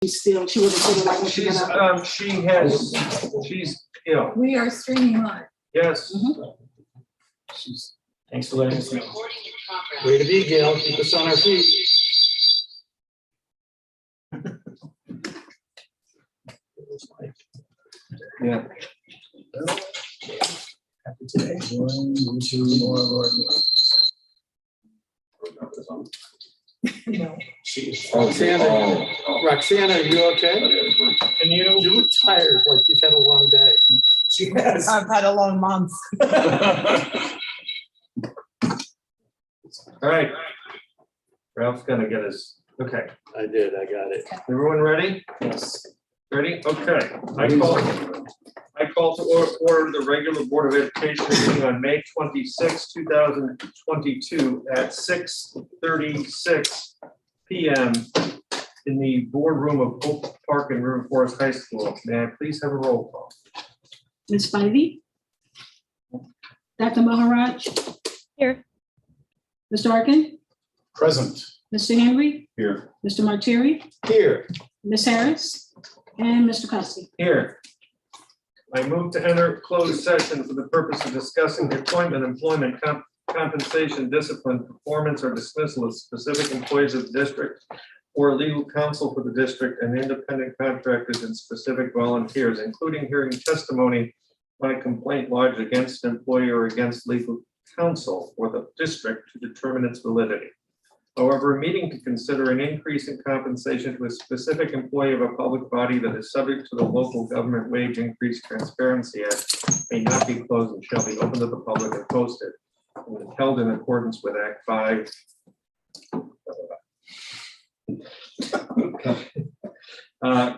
Still, she wasn't feeling like when she got up. She's ill. We are streaming live. Yes. Thanks for letting us know. Way to be, Gail. Keep us on our feet. Yeah. Happy today. One, two more, Lord. No. Roxanna, are you okay? Can you? You look tired, like you've had a long day. She has. I've had a long month. All right. Ralph's gonna get his, okay. I did, I got it. Everyone ready? Yes. Ready? Okay. I call to order the regular Board of Education meeting on May 26, 2022 at 6:36 p.m. in the boardroom of Oak Park and River Forest High School. May I please have a roll call? Ms. Spivey? Dr. Maharaj? Here. Mr. Arkin? Present. Mr. Henry? Here. Mr. Martieri? Here. Ms. Harris? And Mr. Costi? Here. I move to enter closed session for the purpose of discussing the appointment, employment, compensation, discipline, performance, or dismissal of specific employees of the district or legal counsel for the district and independent contractors and specific volunteers, including hearing testimony on a complaint lodged against an employee or against legal counsel for the district to determine its validity. However, a meeting to consider an increase in compensation to a specific employee of a public body that is subject to the Local Government Wage Increase Transparency Act may not be closed and shall be open to the public and posted and held in accordance with Act 5.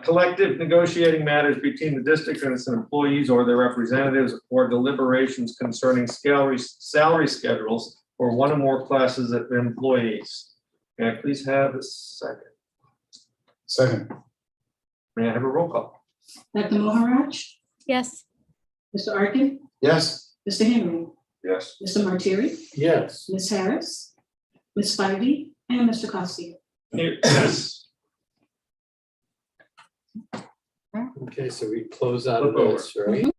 Collective negotiating matters between the district and its employees or their representatives or deliberations concerning salary schedules for one or more classes of employees. May I please have a second? Second. May I have a roll call? Dr. Maharaj? Yes. Mr. Arkin? Yes. Mr. Henry? Yes. Mr. Martieri? Yes. Ms. Harris? Ms. Spivey? And Mr. Costi? Yes. Okay, so we close out of Flip over. this, right?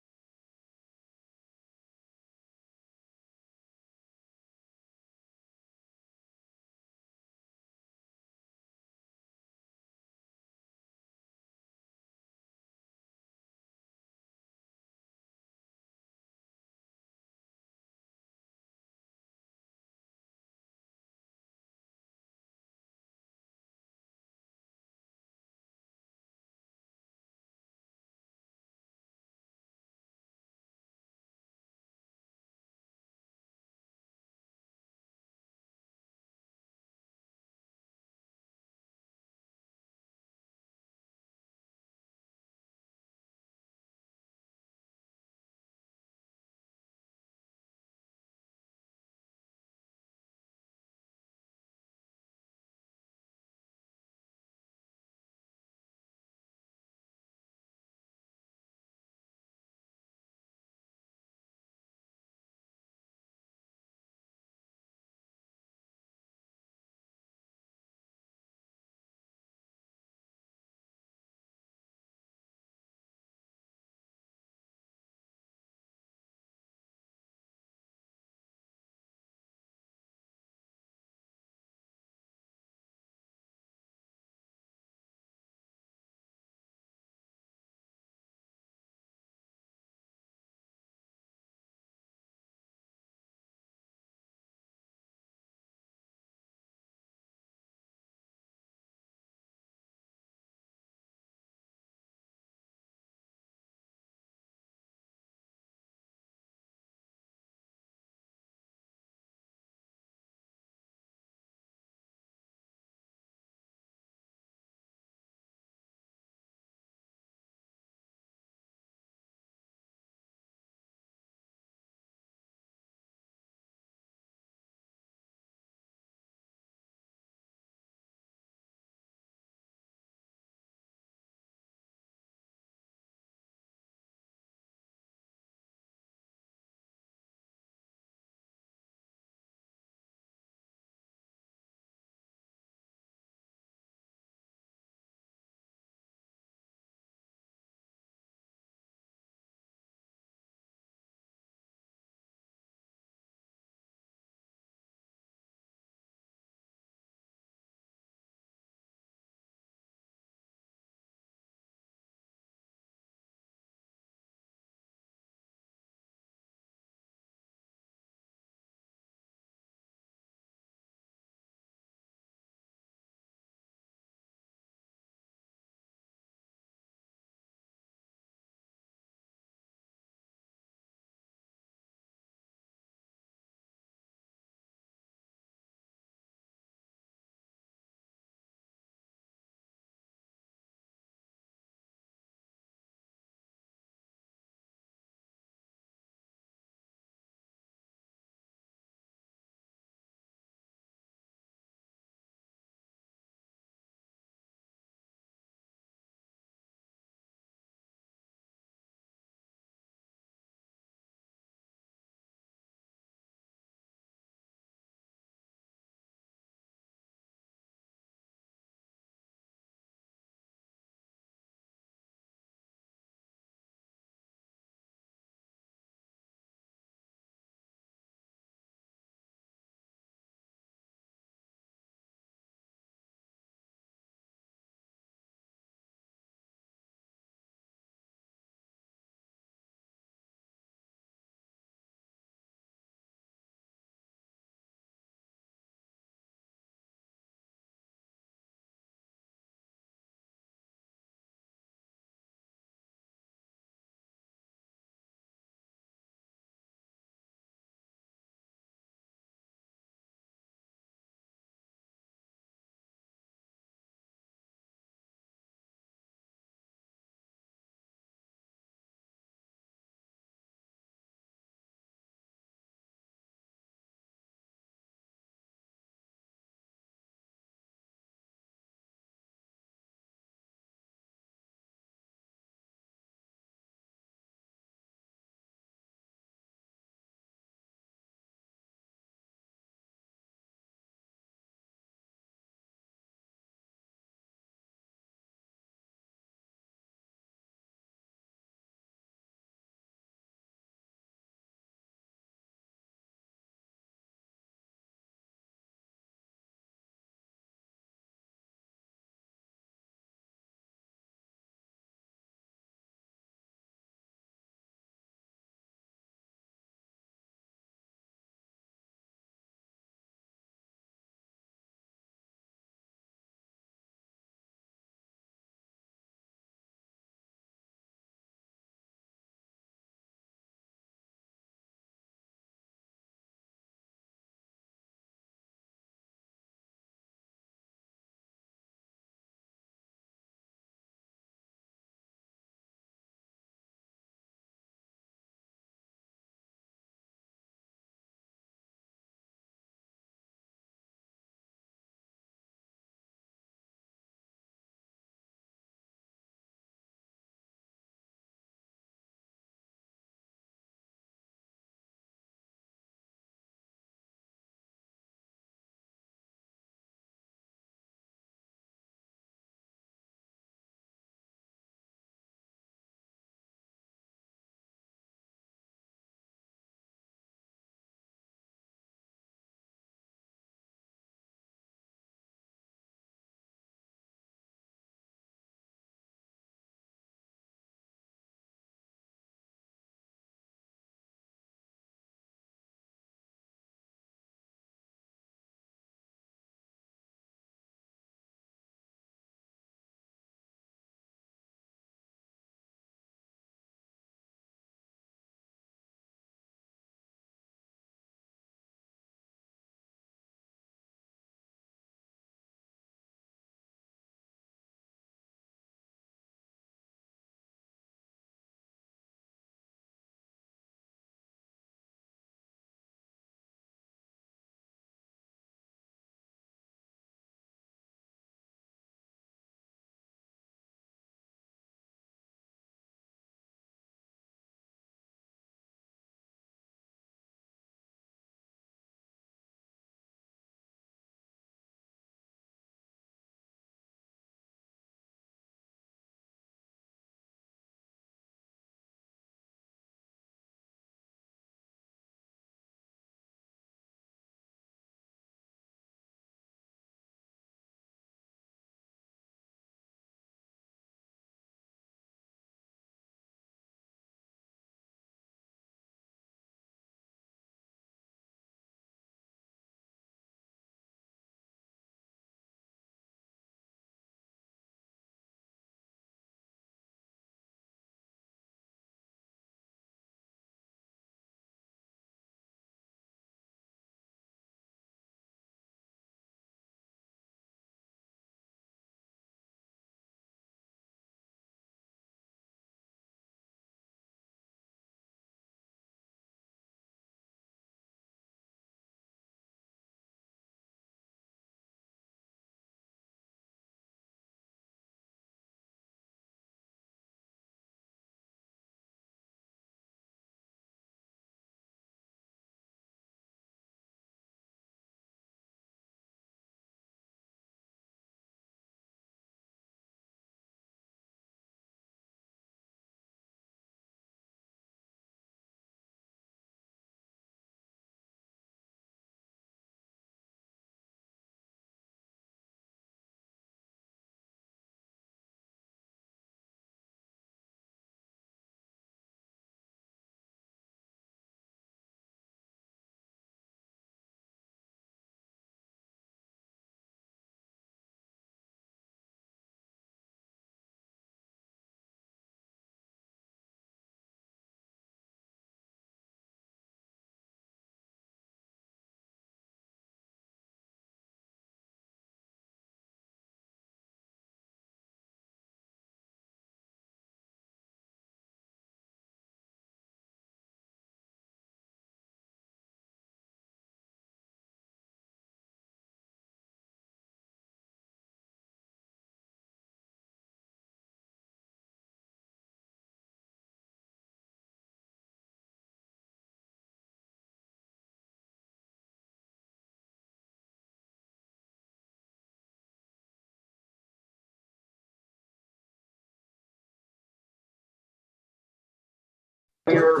We are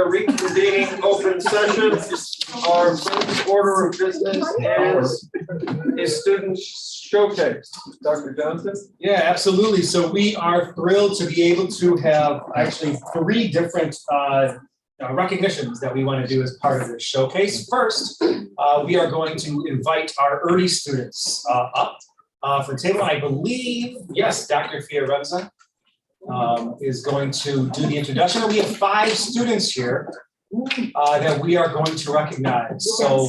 reconvening open session. Our first order of business is a student showcase. Dr. Johnson? Yeah, absolutely. So we are thrilled to be able to have actually 3 different recognitions that we want to do as part of this showcase. First, we are going to invite our early students up for the table. I believe, yes, Dr. Fiorenza is going to do the introduction. We have 5 students here that we are going to recognize. So,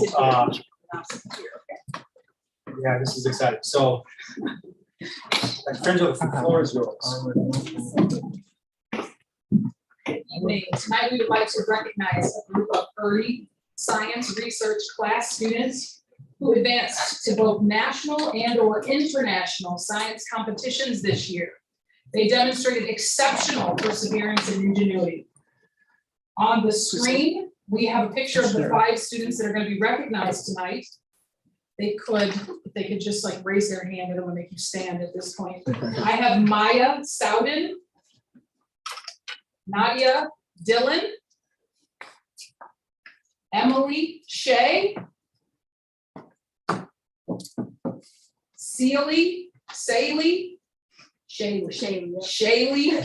yeah, this is exciting. So, Fringe, the floor is yours. Evening. Tonight we would like to recognize a group of early science research class students who advanced to both national and/or international science competitions this year. They demonstrated exceptional perseverance and ingenuity. On the screen, we have a picture of the 5 students that are going to be recognized tonight. They could just like raise their hand and it will make you stand at this point. I have Maya Sowden, Nadia Dillon, Emily Shea, Shaylee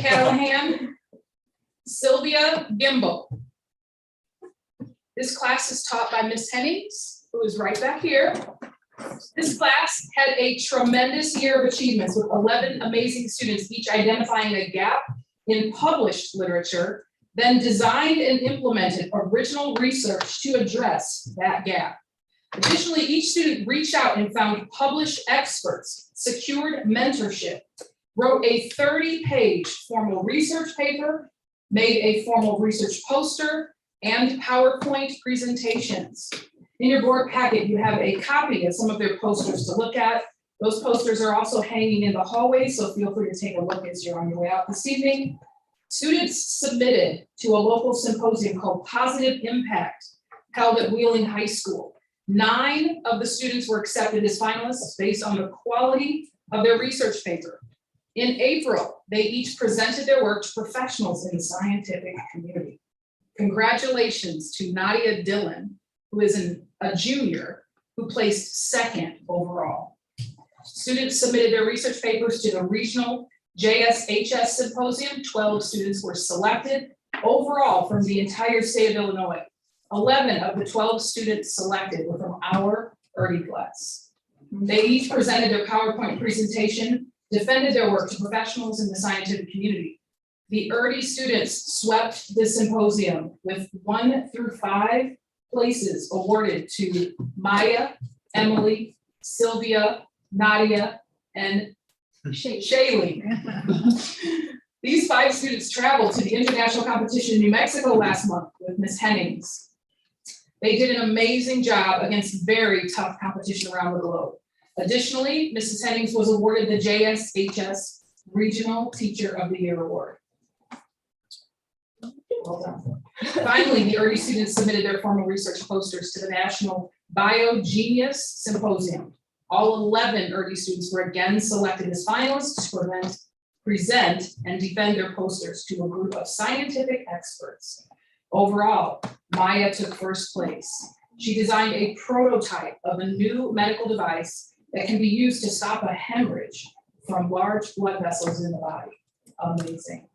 Callahan, Sylvia Gimble. This class is taught by Miss Hennings, who is right back here. This class had a tremendous year of achievements with 11 amazing students, each identifying a gap in published literature, then designed and implemented original research to address that gap. Additionally, each student reached out and found published experts, secured mentorship, wrote a 30-page formal research paper, made a formal research poster, and PowerPoint presentations. In your board packet, you have a copy of some of their posters to look at. Those posters are also hanging in the hallway, so feel free to take a look as you're on your way out this evening. Students submitted to a local symposium called Positive Impact, held at Wheeling High School. 9 of the students were accepted as finalists based on the quality of their research paper. In April, they each presented their work to professionals in the scientific community. Congratulations to Nadia Dillon, who is a junior, who placed 2nd overall. Students submitted their research papers to the regional JSHS symposium. 12 students were selected overall from the entire state of Illinois. 11 of the 12 students selected were from our early class. They each presented their PowerPoint presentation, defended their work to professionals in the scientific community. The early students swept the symposium with 1 through 5 places awarded to Maya, Emily, Sylvia, Nadia, and Shaylee. These 5 students traveled to the international competition in New Mexico last month with Miss Hennings. They did an amazing job against very tough competition around the globe. Additionally, Mrs. Hennings was awarded the JSHS Regional Teacher of the Year Award. Well done. Finally, the early students submitted their formal research posters to the National BioGenius Symposium. All 11 early students were again selected as finalists to present and defend their posters to a group of scientific experts. Overall, Maya took 1st place. She designed a prototype of a new medical device that can be used to stop a hemorrhage from large blood vessels in the body. Amazing.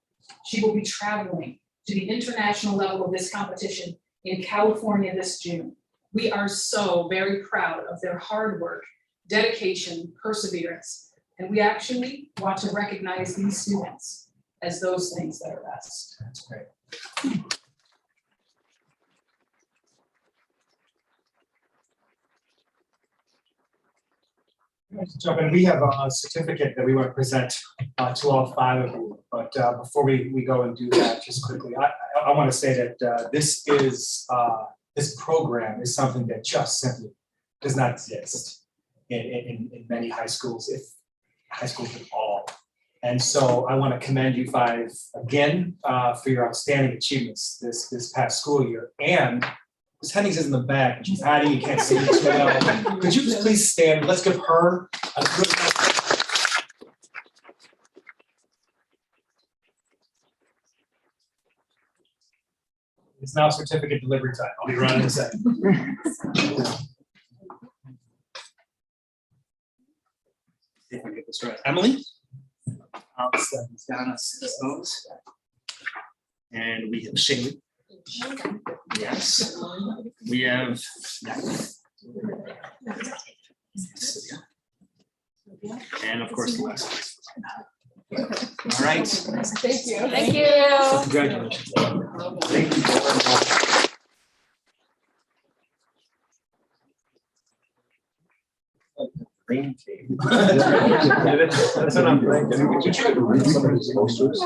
She will be traveling to the international level of this competition in California this June. We are so very proud of their hard work, dedication, perseverance, and we actually want to recognize these students as those things that are best. That's great. Jump in. We have a certificate that we want to present to all 5 of you, but before we go and do that, just quickly, I want to say that this program is something that just simply does not exist in many high schools, if high schools at all. And so I want to commend you 5 again for your outstanding achievements this past school year. And Ms. Hennings is in the back, and she's hiding, you can't see her too well. Could you just please stand? Let's give her a good It's now certificate delivery time. I'll be running in a second. See if I get this right. Emily? Donna Stones. And we have Shane. Yes. We have. And of course, the last. All right. Thank you. Thank you. Congratulations. Thank you very much. Green team. That's enough thinking. Did you try to read some of these posters?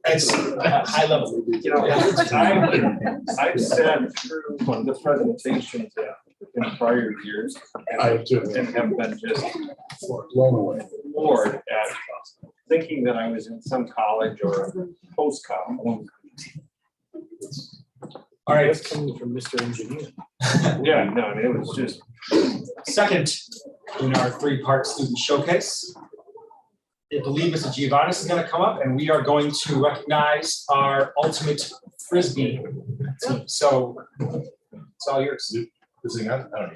It's high level. You know, I've sat through the presentations in prior years. I have too. And have been just Blown away. floored at thinking that I was in some college or a post-college. All right, That's coming from Mr. Engineer. Yeah, no, I mean, it was just, second in our three-part student showcase. I believe Mr. Giovannis is going to come up and we are going to recognize our ultimate Frisbee team. So it's all yours. This thing, I don't know.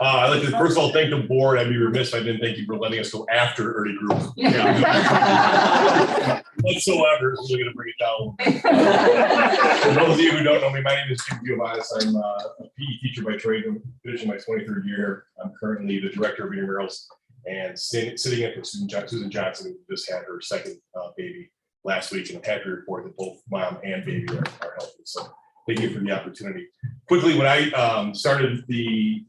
I'd like to first of all thank the board. I'd be remiss if I didn't thank you for letting us go after early group. Whatsoever, we're gonna bring it down. For those of you who don't know me, my name is Jim Giovannis. I'm a PE teacher by trade. I'm finishing my 23rd year. I'm currently the director of intramurals and sitting in for Susan Johnson, who just had her second baby last week, and I'm happy to report that both mom and baby are healthy. So thank you for the opportunity. Quickly, when I started to be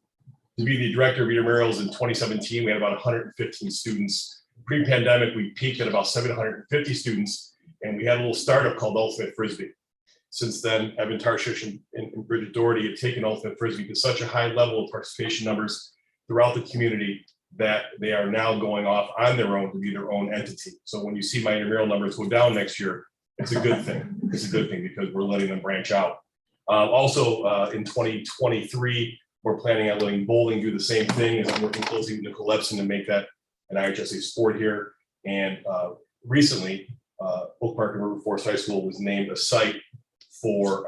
the director of intramurals in 2017, we had about 115 students. Pre-pandemic, we peaked at about 750 students, and we had a little startup called Ultimate Frisbee. Since then, Evan Tarshish and Bridget Doherty have taken Ultimate Frisbee to such a high level of participation numbers throughout the community that they are now going off on their own to be their own entity. So when you see my intramural numbers go down next year, it's a good thing. It's a good thing because we're letting them branch out. Also, in 2023, we're planning on letting bowling do the same thing, as I'm working closely with Nicole Epson to make that an IHSA sport here. And recently, Oak Park and River Forest High School was named a site for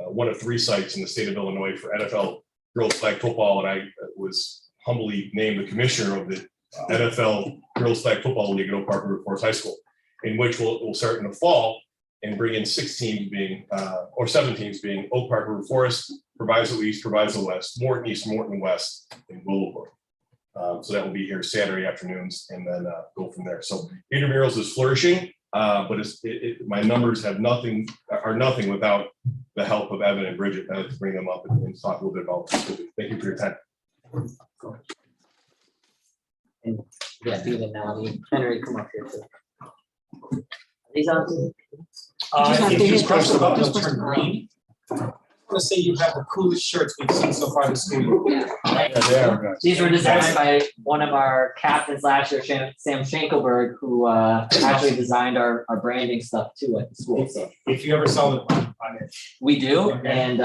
one of 3 sites in the state of Illinois for NFL girls flag football, and I was humbly named the commissioner of the NFL girls flag football league at Oak Park and River Forest High School, in which we'll start in the fall and bring in 6 teams being, or 7 teams being Oak Park, River Forest, Proviso East, Proviso West, Morton East, Morton West, and Willowbrook. So that will be here Saturday afternoons and then go from there. So intramurals is flourishing, but my numbers are nothing without the help of Evan and Bridget. I'd like to bring them up and talk a little bit about this. Thank you for your time. And yeah, do them now. Henry, come up here. Are these on? If you just press the button, it'll turn green. I want to say you have the coolest shirts we've seen so far this school year. These were designed by one of our captains last year, Sam Schenkelberg, who actually designed our branding stuff too at the school. So If you ever saw them on it. we do, and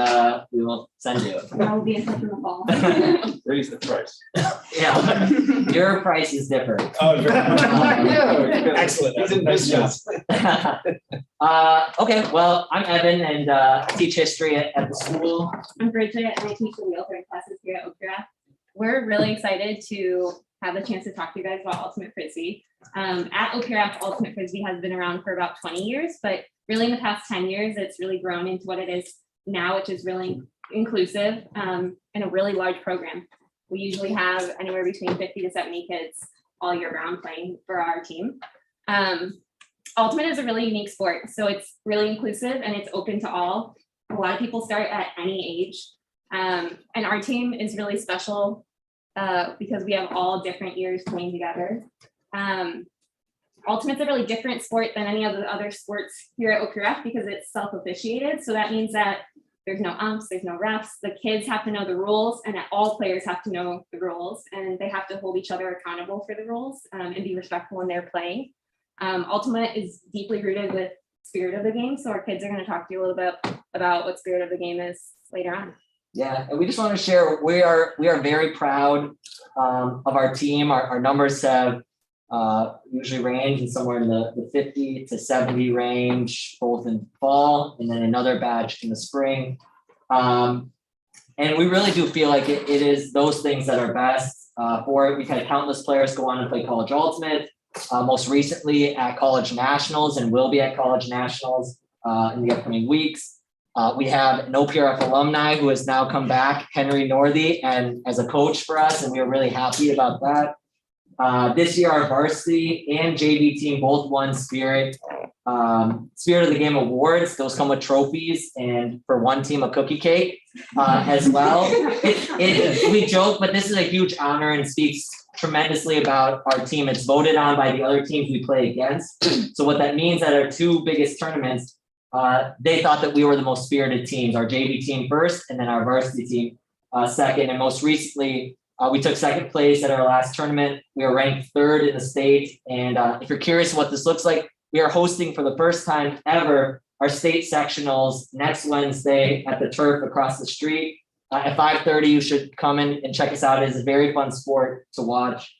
we will send you. I will be in touch in the fall. raise the price. Yeah, your price is different. Oh, excellent. That's a nice job. Okay, well, I'm Evan, and I teach history at the school. I'm Bridget, and I teach the wheelchair classes here at Oak Park. We're really excited to have the chance to talk to you guys about Ultimate Frisbee. At Oak Park, Ultimate Frisbee has been around for about 20 years, but really in the past 10 years, it's really grown into what it is now, which is really inclusive and a really large program. We usually have anywhere between 50 to 70 kids all year round playing for our team. Ultimate is a really unique sport, so it's really inclusive and it's open to all. A lot of people start at any age, and our team is really special because we have all different years playing together. Ultimate's a really different sport than any of the other sports here at OPRF because it's self-officiated, so that means that there's no umps, there's no refs. The kids have to know the rules, and all players have to know the rules, and they have to hold each other accountable for the rules and be respectful when they're playing. Ultimate is deeply rooted with spirit of the game, so our kids are going to talk to you a little bit about what spirit of the game is later on. Yeah, and we just want to share we are very proud of our team. Our numbers have usually range in somewhere in the 50 to 70 range, both in fall and then another batch in the spring. And we really do feel like it is those things that are best for it. We've had countless players go on and play college ultimate, most recently at college nationals, and will be at college nationals in the upcoming weeks. We have an OPRF alumni who has now come back, Henry Northey, and as a coach for us, and we are really happy about that. This year, our varsity and JV team both won Spirit of the Game awards. Those come with trophies, and for one team, a cookie cake as well. We joke, but this is a huge honor and speaks tremendously about our team. It's voted on by the other teams we play against. So what that means at our two biggest tournaments, they thought that we were the most spirited teams, our JV team first, and then our varsity team second. And most recently, we took second place at our last tournament. We were ranked third in the state. And if you're curious what this looks like, we are hosting for the first time ever our state sectionals next Wednesday at the turf across the street. At 5:30, you should come in and check us out. It is a very fun sport to watch.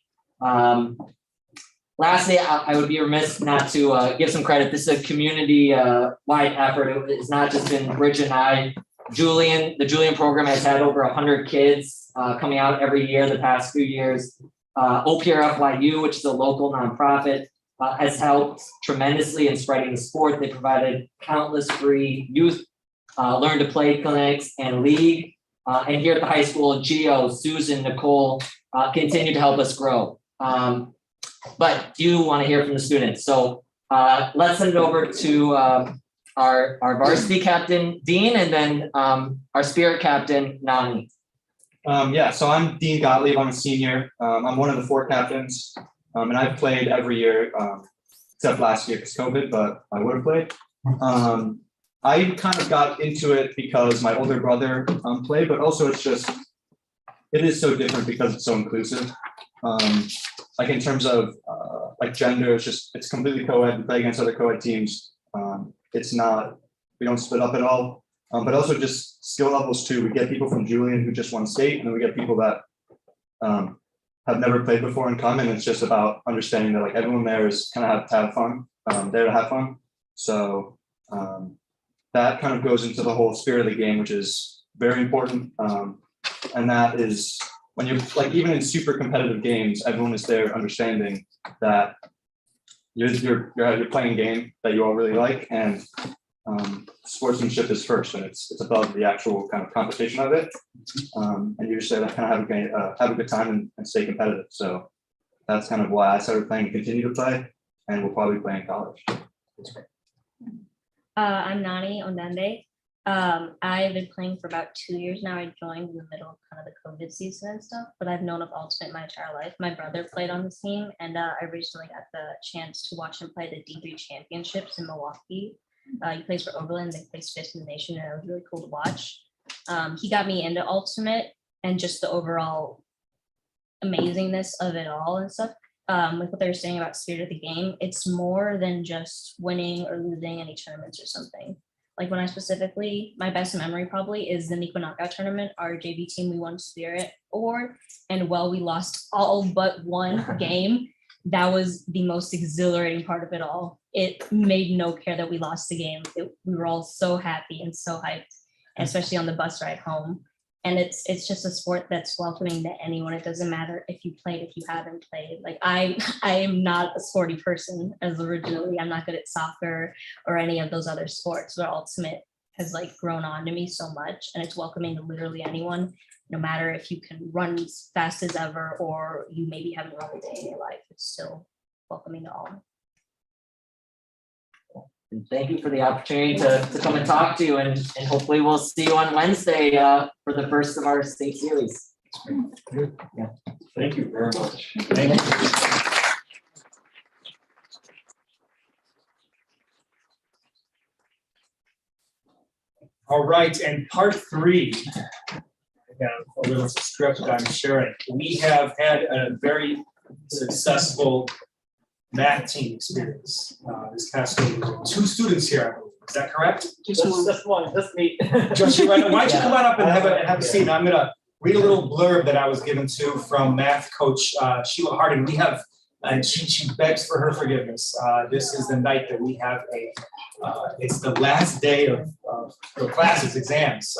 Lastly, I would be remiss not to give some credit. This is a community-wide effort. It's not just been Bridget and I. The Julian program has had over 100 kids coming out every year the past few years. OPRFYU, which is a local nonprofit, has helped tremendously in spreading the sport. They provided countless free youth learn to play clinics and league. And here at the high school, Gio, Susan, Nicole continue to help us grow. But you want to hear from the students. So let's send it over to our varsity captain, Dean, and then our spirit captain, Nani. So I'm Dean Gottlieb. I'm a senior. I'm one of the 4 captains, and I've played every year except last year because COVID, but I would have played. I kind of got into it because my older brother played, but also it is so different because it's so inclusive. Like in terms of like gender, it's completely co-ed. We play against other co-ed teams. We don't split up at all. But also just skill levels too. We get people from Julian who just won state, and then we get people that have never played before and come, and it's just about understanding that like everyone there is kind of have fun, there to have fun. So that kind of goes into the whole spirit of the game, which is very important. And that is when you're like, even in super competitive games, everyone is there understanding that you're playing a game that you all really like, and sportsmanship is first, and it's above the actual kind of competition of it. And you're just there to kind of have a good time and stay competitive. So that's kind of why I started playing and continue to play, and we'll probably play in college. I'm Nani Ondande. I've been playing for about 2 years now. I joined in the middle of kind of the COVID season and stuff, but I've known of Ultimate my entire life. My brother played on the team, and I recently got the chance to watch him play the D3 championships in Milwaukee. He plays for Oberlin, they place 5th in the nation, and it was really cool to watch. He got me into Ultimate and just the overall amazingness of it all and stuff. With what they were saying about spirit of the game, it's more than just winning or losing any tournaments or something. Like when I specifically, my best memory probably is the Nico Knockout Tournament. Our JV team, we won Spirit Award, and while we lost all but one game, that was the most exhilarating part of it all. It made no care that we lost the game. We were all so happy and so hyped, especially on the bus ride home. And it's just a sport that's welcoming to anyone. It doesn't matter if you played, if you haven't played. Like I am not a sporty person as originally. I'm not good at soccer or any of those other sports, but Ultimate has like grown on to me so much, and it's welcoming to literally anyone, no matter if you can run as fast as ever or you maybe haven't run a day in your life. It's still welcoming to all. And thank you for the opportunity to come and talk to you, and hopefully we'll see you on Wednesday for the first of our state series. Yeah. Thank you very much. Thank you. All right, and part 3. Again, a little script I'm sharing. We have had a very successful math team experience this past week. 2 students here, I believe. Is that correct? Just one, just me. Just you, right? Why don't you come on up and have a seat? I'm gonna read a little blurb that I was given to from math coach Sheila Harding. We have and she begs for her forgiveness. This is the night that we have it's the last day of the classes, exams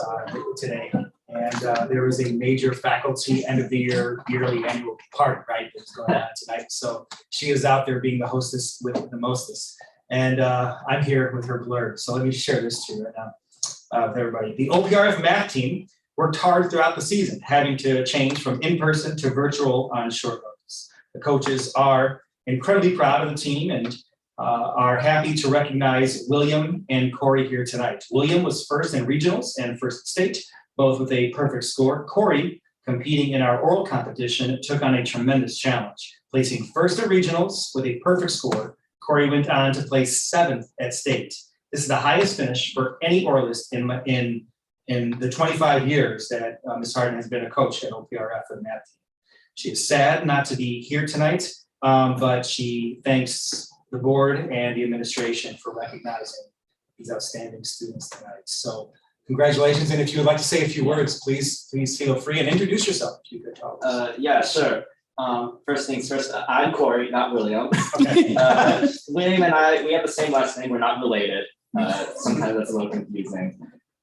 today. And there is a major faculty end of the year yearly annual party, right, that's going on tonight. So she is out there being the hostess with the mostest. And I'm here with her blurb. So let me share this to you right now with everybody. The OPRF math team worked hard throughout the season, having to change from in-person to virtual on short notice. The coaches are incredibly proud of the team and are happy to recognize William and Corey here tonight. William was first in regionals and first state, both with a perfect score. Corey, competing in our oral competition, took on a tremendous challenge. Placing first at regionals with a perfect score, Corey went on to place 7th at state. This is the highest finish for any oralist in the 25 years that Ms. Harden has been a coach at OPRF for the math team. She is sad not to be here tonight, but she thanks the board and the administration for recognizing these outstanding students tonight. So congratulations, and if you would like to say a few words, please feel free and introduce yourself if you could. Yeah, sure. First things first, I'm Corey, not William. Okay. William and we have the same last name, we're not related. Sometimes that's a little confusing.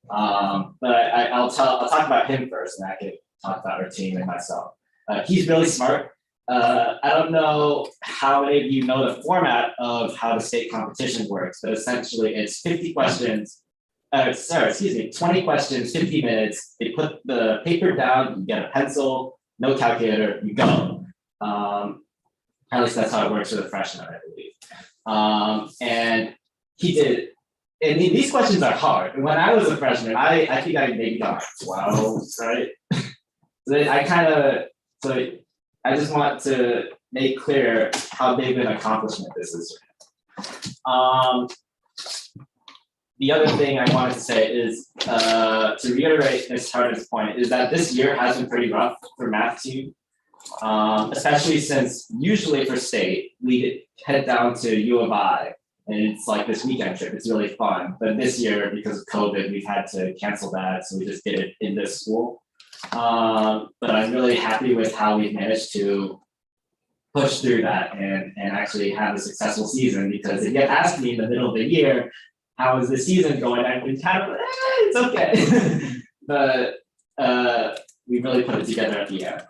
But I'll talk about him first, and I can talk about our team and myself. He's really smart. I don't know how many of you know the format of how the state competition works, but essentially it's 50 questions. 20 questions, 50 minutes. They put the paper down, you get a pencil, no calculator, you go. At least that's how it works for the freshmen, I believe. And he did, and these questions are hard. And when I was a freshman, I think I maybe got 12, right? So I just want to make clear how big an accomplishment this is. The other thing I wanted to say is, to reiterate Ms. Harden's point, is that this year has been pretty rough for math team, especially since usually for state, we head down to U of I, and it's like this weekend trip, it's really fun. But this year, because of COVID, we've had to cancel that, so we just did it in this school. But I'm really happy with how we've managed to push through that and actually have a successful season, because if you had asked me in the middle of the year, how is the season going, I've been kind of, it's okay. But we really put it together at the end.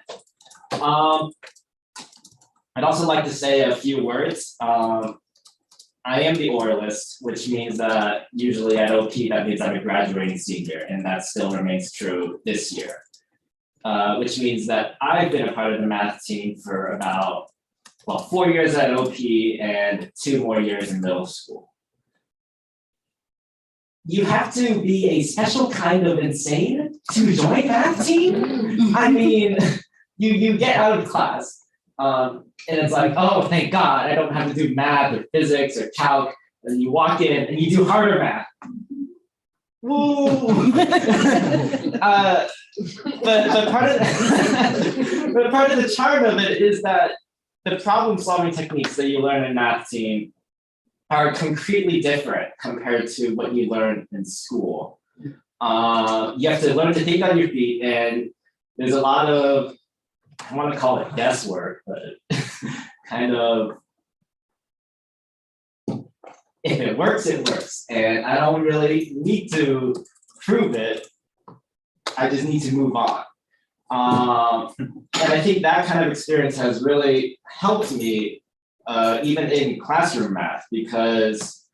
I'd also like to say a few words. I am the oralist, which means that usually at OP, that means I'm a graduating senior, and that still remains true this year. Which means that I've been a part of the math team for about, 4 years at OP and 2 more years in middle school. You have to be a special kind of insane to join math team. I mean, you get out of class, and it's like, oh, thank God, I don't have to do math or physics or calc. And you walk in and you do harder math. Woo! But part of the charm of it is that the problem solving techniques that you learn in math team are concretely different compared to what you learn in school. You have to learn to think on your feet, and there's a lot of, I want to call it guesswork, but kind of, if it works, it works. And I don't really need to prove it. I just need to move on. And I think that kind of experience has really helped me, even in classroom math, because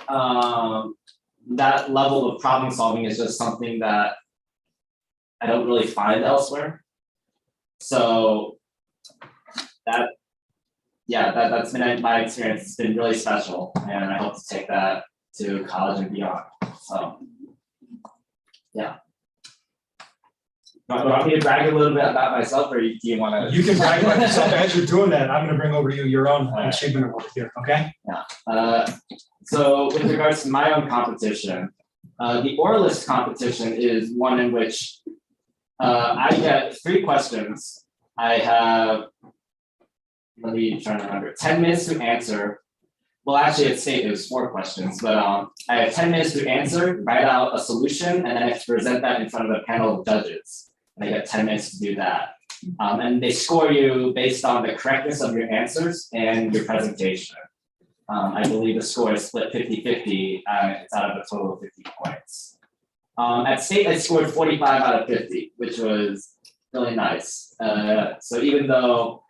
that level of problem solving is just something that I don't really find elsewhere. So that's been my experience. It's been really special, and I hope to take that to college and beyond. So, yeah. Do you want me to brag a little bit about myself, or do you want to? You can brag about yourself. As you're doing that, I'm going to bring over to you your own achievement award here, okay? Yeah. So with regards to my own competition, the oralist competition is one in which I get 3 questions. I have, let me try to remember, 10 minutes to answer. Well, actually, at state it was 4 questions, but I have 10 minutes to answer, write out a solution, and then I have to present that in front of a panel of judges. And I get 10 minutes to do that. And they score you based on the correctness of your answers and your presentation. I believe the score is split 50-50, it's out of a total of 50 points. At state, I scored 45 out of 50, which was really nice. So even though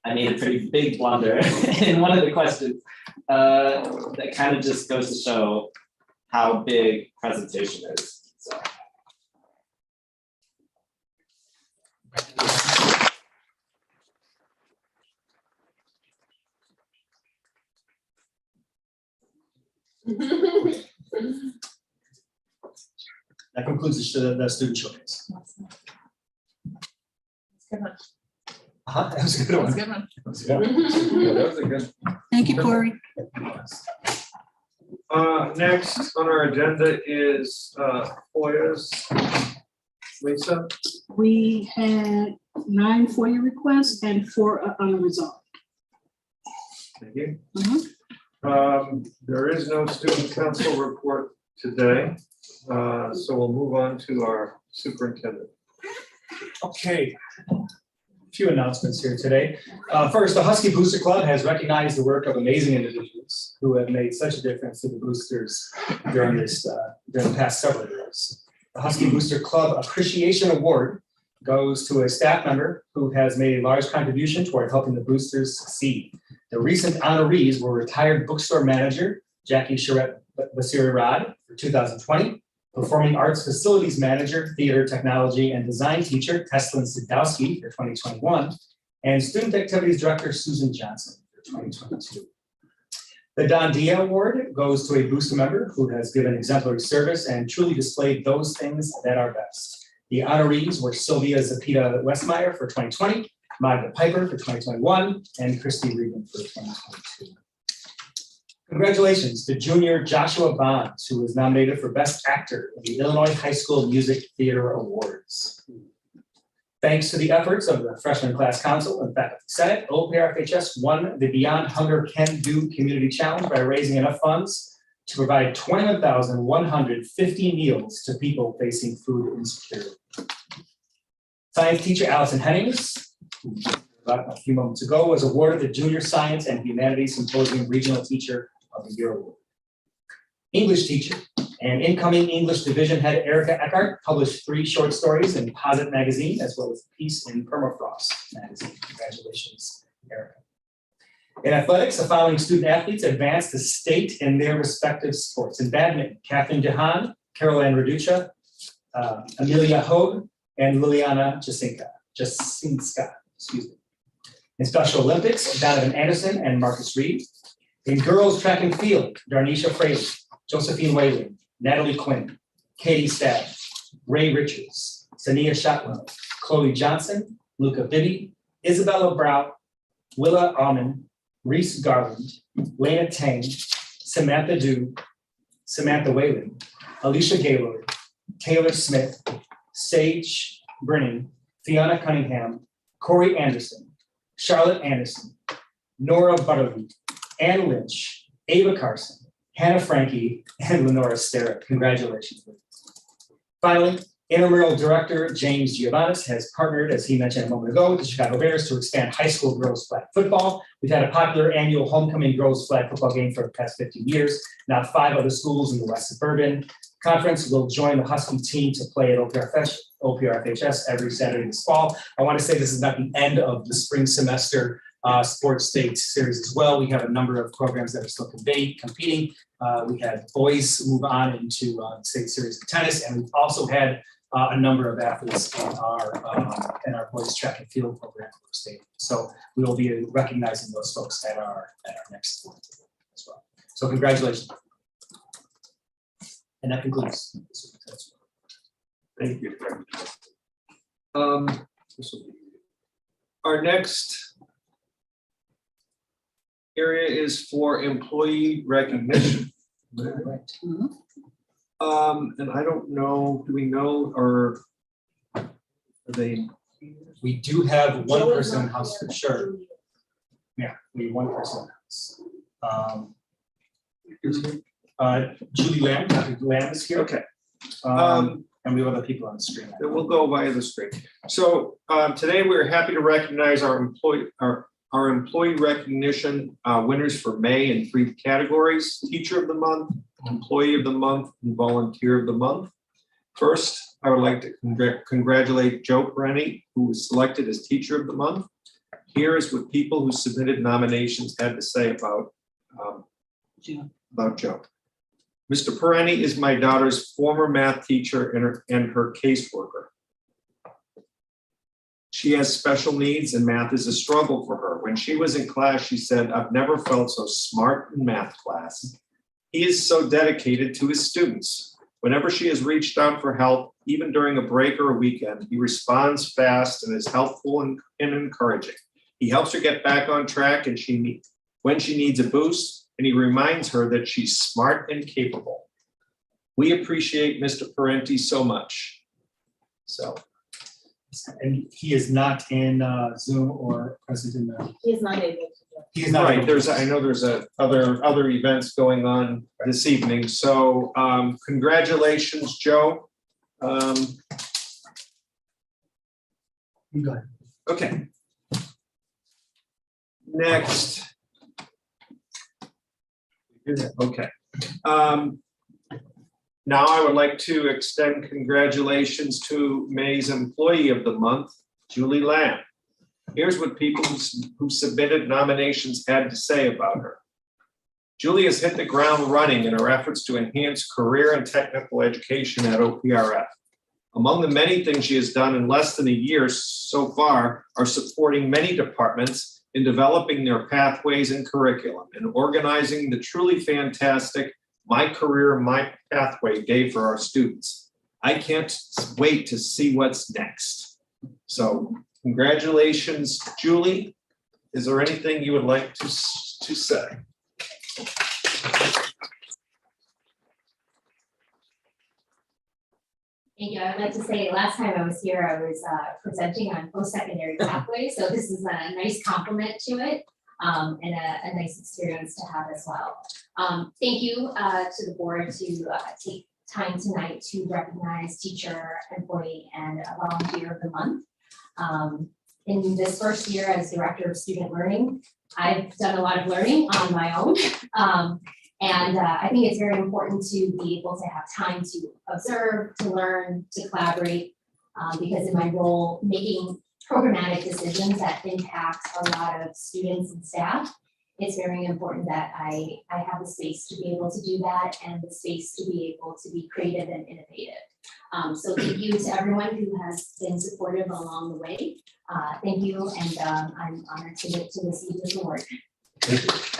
I made a pretty big blunder in one of the questions, that kind of just goes to show how big presentation is. So. That concludes the student showcase. That was a good one. Yeah, that was a good. Thank you, Corey. Next on our agenda is FOIAs. Lisa? We had 9 FOIA requests and 4 unresolved. Thank you. Mhm. There is no student council report today, so we'll move on to our superintendent. Okay. A few announcements here today. First, the Husky Booster Club has recognized the work of amazing individuals who have made such a difference to the boosters during during the past several years. The Husky Booster Club Appreciation Award goes to a staff member who has made a large contribution toward helping the boosters succeed. The recent honorees were retired bookstore manager Jackie Charette Basiri-Rod for 2020, performing arts facilities manager, theater technology and design teacher Teslin Sidowski for 2021, and student activities director Susan Johnson for 2022. The Don Dia Award goes to a booster member who has given exemplary service and truly displayed those things that are best. The honorees were Sylvia Zapita Westmeyer for 2020, Magda Piper for 2021, and Christy Regan for 2022. Congratulations to junior Joshua Bonds, who was nominated for Best Actor in the Illinois High School Music Theater Awards. Thanks to the efforts of the freshman class council and faculty senate, OPRFHS won the Beyond Hunger Can Do Community Challenge by raising enough funds to provide 21,150 meals to people facing food insecurity. Science teacher Allison Hennings, who about a few moments ago, was awarded the Junior Science and Humanities Symposium Regional Teacher of the Year Award. English teacher and incoming English division head Erica Eckhart published 3 short stories in Posit magazine, as well as a piece in Permafrost magazine. Congratulations, Erica. In athletics, the following student athletes advanced to state in their respective sports. In badminton, Catherine Jahan, Caroline Raducha, Amelia Hogue, and Liliana Jasinska, excuse me. In Special Olympics, Donovan Anderson and Marcus Reed. In girls track and field, Darnisha Fraley, Josephine Whalen, Natalie Quinn, Katie Staff, Ray Richards, Sania Shotwell, Chloe Johnson, Luca Bibby, Isabella Brown, Willa Alman, Reese Garland, Lena Tang, Samantha Dew, Samantha Whalen, Alicia Gaylord, Taylor Smith, Sage Brennan, Fiona Cunningham, Corey Anderson, Charlotte Anderson, Nora Butterly, Ann Lynch, Ava Carson, Hannah Frankie, and Lenora Sterritt. Congratulations. Finally, intramural director James Giovannis has partnered, as he mentioned a moment ago, with the Chicago Bears to expand high school girls flag football. We've had a popular annual homecoming girls flag football game for the past 15 years. Now 5 other schools in the West Suburban Conference will join the Husky team to play at OPRFHS every Saturday this fall. I want to say this is not the end of the spring semester sports state series as well. We have a number of programs that are still competing. We had boys move on into state series of tennis, and we've also had a number of athletes in our boys track and field program for state. So we will be recognizing those folks at our next sport as well. So congratulations. And that concludes. Thank you. Our next area is for employee recognition. And I don't know, do we know, or are they? We do have one person in house for sure. Yeah, we have one person in house. Julie Lamb, Dr. Lamb is here. Okay. And we have other people on the screen. That will go via the screen. So today we're happy to recognize our employee recognition winners for May in 3 categories: Teacher of the Month, Employee of the Month, and Volunteer of the Month. First, I would like to congratulate Joe Perenni, who was selected as Teacher of the Month. Here is what people who submitted nominations had to say about Joe. Mr. Perenni is my daughter's former math teacher and her caseworker. She has special needs and math is a struggle for her. When she was in class, she said, "I've never felt so smart in math class." He is so dedicated to his students. Whenever she has reached out for help, even during a break or a weekend, he responds fast and is helpful and encouraging. He helps her get back on track when she needs a boost, and he reminds her that she's smart and capable. We appreciate Mr. Parenti so much. So. And he is not in Zoom or present in the. He is not able to. He is not. Right, able to. I know there's other events going on this evening, so congratulations, Joe. You go ahead. Okay. Next. Okay. Now I would like to extend congratulations to May's Employee of the Month, Julie Lamb. Here's what people who submitted nominations had to say about her. Julie has hit the ground running in her efforts to enhance career and technical education at OPRF. Among the many things she has done in less than a year so far are supporting many departments in developing their pathways and curriculum and organizing the truly fantastic My Career, My Pathway Day for our students. I can't wait to see what's next. So congratulations, Julie. Is there anything you would like to say? Thank you. I'd like to say last time I was here, I was presenting on post-secondary pathways. So this is a nice complement to it and a nice experience to have as well. Thank you to the board to take time tonight to recognize teacher, employee, and volunteer of the month. In this first year as Director of Student Learning, I've done a lot of learning on my own. And I think it's very important to be able to have time to observe, to learn, to collaborate, because in my role, making programmatic decisions that impact a lot of students and staff, it's very important that I have the space to be able to do that and the space to be able to be creative and innovative. So thank you to everyone who has been supportive along the way. Thank you, and I'm honored to receive this award.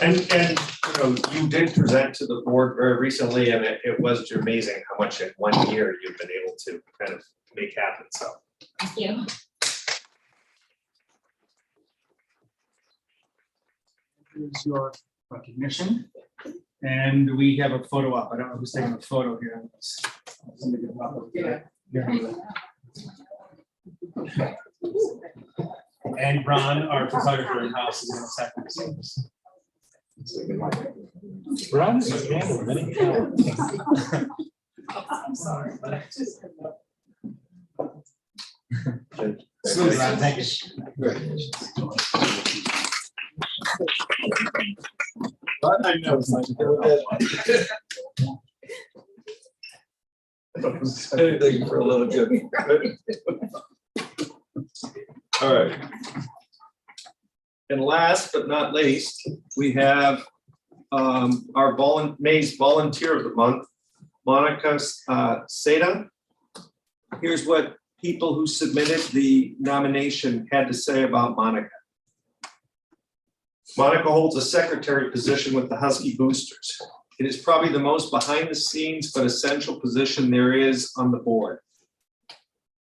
And you know, you did present to the board very recently, and it was amazing how much in 1 year you've been able to kind of make happen. So thank you. Here's your recognition. And we have a photo up. I don't know who's taking a photo here. Somebody get up there. Yeah. And Ron, our photographer in house, is in a second. Ron is handled many times. I'm sorry. Smooth, Ron, thank you. I know. anything for a little good. All right. And last but not least, we have our May's Volunteer of the Month, Monica Seda. Here's what people who submitted the nomination had to say about Monica. Monica holds a secretary position with the Husky Boosters. It is probably the most behind the scenes but essential position there is on the board.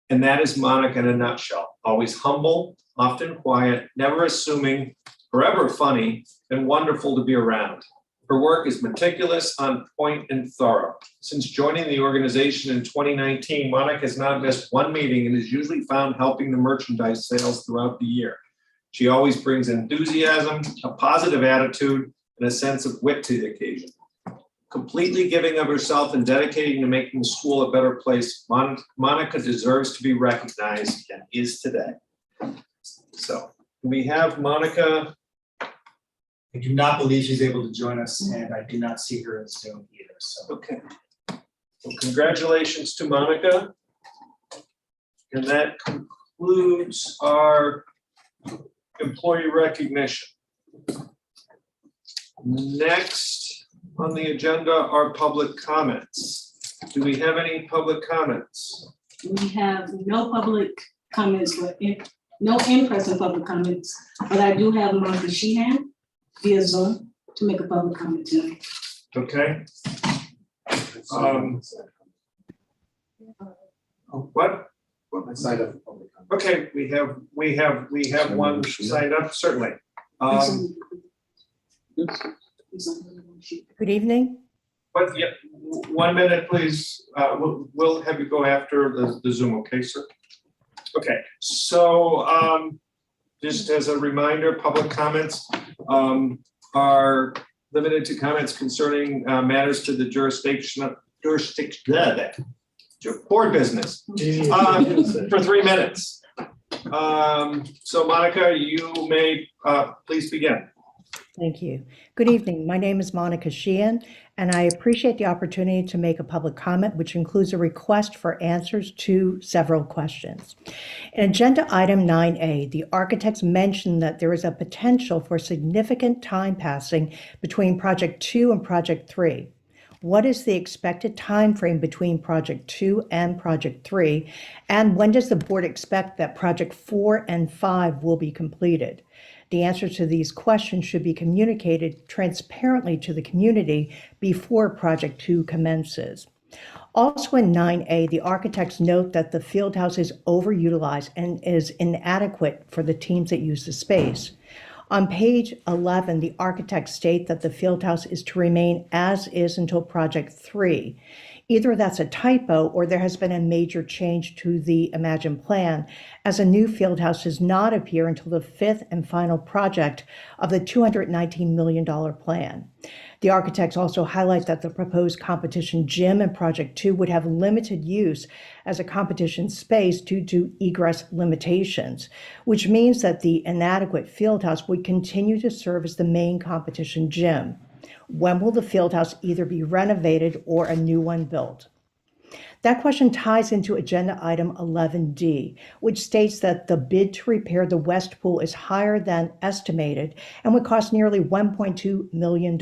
And that is Monica in a nutshell. Always humble, often quiet, never assuming, forever funny, and wonderful to be around. Her work is meticulous, on point, and thorough. Since joining the organization in 2019, Monica has not missed one meeting and is usually found helping the merchandise sales throughout the year. She always brings enthusiasm, a positive attitude, and a sense of wit to the occasion. completely giving of herself and dedicating to making the school a better place. Monica deserves to be recognized and is today. So we have Monica. I do not believe she's able to join us, and I do not see her in Zoom either, so. Okay. Well, congratulations to Monica. And that concludes our employee recognition. Next on the agenda are public comments. Do we have any public comments? We have no public comments, no in-person public comments, but I do have Monica Sheehan via Zoom to make a public comment tonight. Okay. What? I signed up for public comment. Okay, we have one signed up, certainly. Good evening. But yeah, 1 minute, please. We'll have you go after the Zoom, okay, sir? Okay, so just as a reminder, public comments are limited to comments concerning matters to the jurisdiction, board business for 3 minutes. So Monica, you may please begin. Thank you. Good evening. My name is Monica Sheehan, and I appreciate the opportunity to make a public comment, which includes a request for answers to several questions. In Agenda Item 9A, the architects mentioned that there is a potential for significant time passing between Project 2 and Project 3. What is the expected time frame between Project 2 and Project 3? And when does the board expect that Project 4 and 5 will be completed? The answer to these questions should be communicated transparently to the community before Project 2 commences. Also in 9A, the architects note that the field house is overutilized and is inadequate for the teams that use the space. On page 11, the architects state that the field house is to remain as is until Project 3. Either that's a typo or there has been a major change to the imagined plan, as a new field house does not appear until the fifth and final project of the $219 million plan. The architects also highlight that the proposed competition gym in Project 2 would have limited use as a competition space due to egress limitations, which means that the inadequate field house would continue to serve as the main competition gym. When will the field house either be renovated or a new one built? That question ties into Agenda Item 11D, which states that the bid to repair the West Pool is higher than estimated and would cost nearly $1.2 million.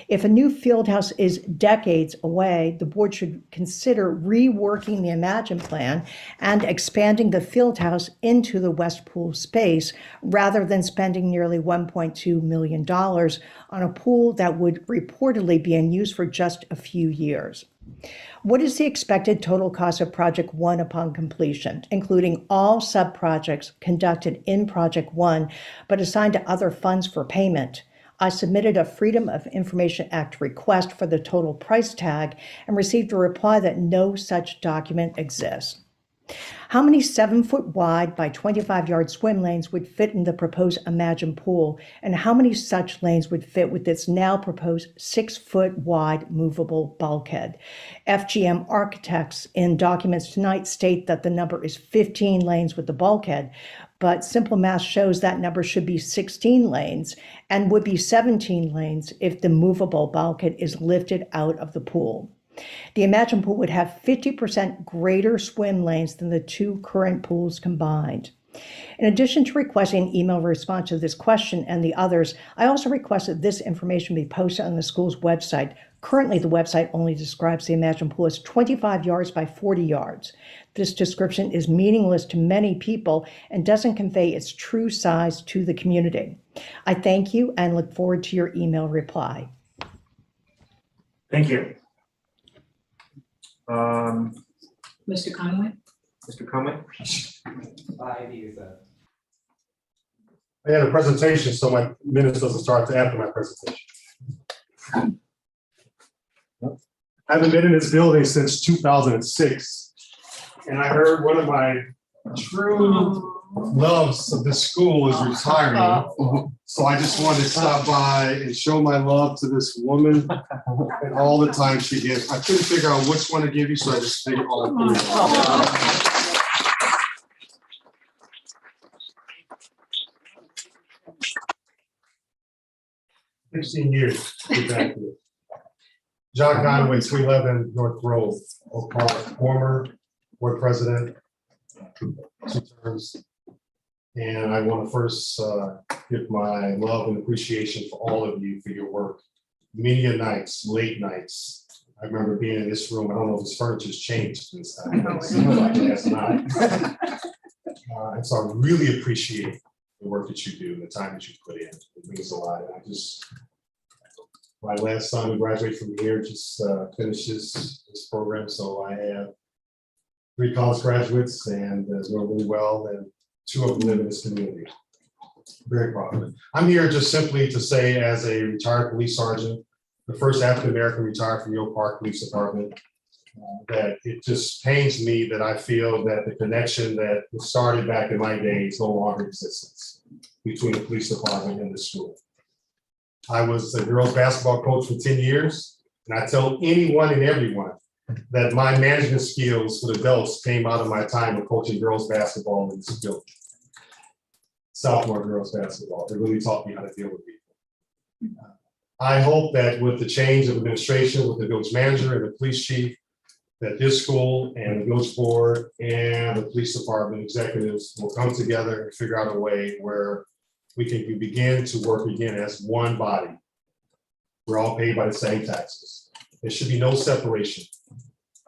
If a new field house is decades away, the board should consider reworking the Imagine Plan and expanding the field house into the West Pool space rather than spending nearly $1.2 million on a pool that would reportedly be in use for just a few years. What is the expected total cost of Project 1 upon completion, including all sub-projects conducted in Project 1, but assigned to other funds for payment? I submitted a Freedom of Information Act request for the total price tag and received a reply that no such document exists. How many 7-foot wide by 25-yard swim lanes would fit in the proposed Imagine Pool, and how many such lanes would fit with its now proposed 6-foot wide movable bulkhead? FGM architects in documents tonight state that the number is 15 lanes with the bulkhead, but simple math shows that number should be 16 lanes and would be 17 lanes if the movable bulkhead is lifted out of the pool. The Imagine Pool would have 50% greater swim lanes than the two current pools combined. In addition to requesting an email response to this question and the others, I also request that this information be posted on the school's website. Currently, the website only describes the Imagine Pool as 25 yards by 40 yards. This description is meaningless to many people and doesn't convey its true size to the community. I thank you and look forward to your email reply. Thank you. Mr. Conway? Mr. Conway? I had a presentation, so my minutes doesn't start till after my presentation. I haven't been in this building since 2006. And I heard one of my true loves of this school is retiring. So I just wanted to stop by and show my love to this woman and all the time she gives. I couldn't figure out which one to give you, so I just figured all three. 16 years. Exactly. John Conway, 311 North Grove, Oak Park, former board president, 2 terms. And I want to first give my love and appreciation for all of you for your work. Many a nights, late nights. I remember being in this room. I don't know if this furniture's changed this time. It seems like it has not. And so I really appreciate the work that you do and the time that you put in. It means a lot. And I just, my last son who graduated from here just finished this program. So I have 3 college graduates and doing really well, and 2 of them live in this community. Very proud of it. I'm here just simply to say, as a retired police sergeant, the first African-American retired from the Oak Park Police Department, that it just pains me that I feel that the connection that was started back in my days no longer exists between the police department and the school. I was a girls basketball coach for 10 years, and I tell anyone and everyone that my management skills for adults came out of my time of coaching girls basketball in this building. Sophomore girls basketball. It really taught me how to deal with people. I hope that with the change of administration, with the village manager and the police chief, that this school and the village board and the police department executives will come together and figure out a way where we can begin to work again as one body. We're all paid by the same taxes. There should be no separation.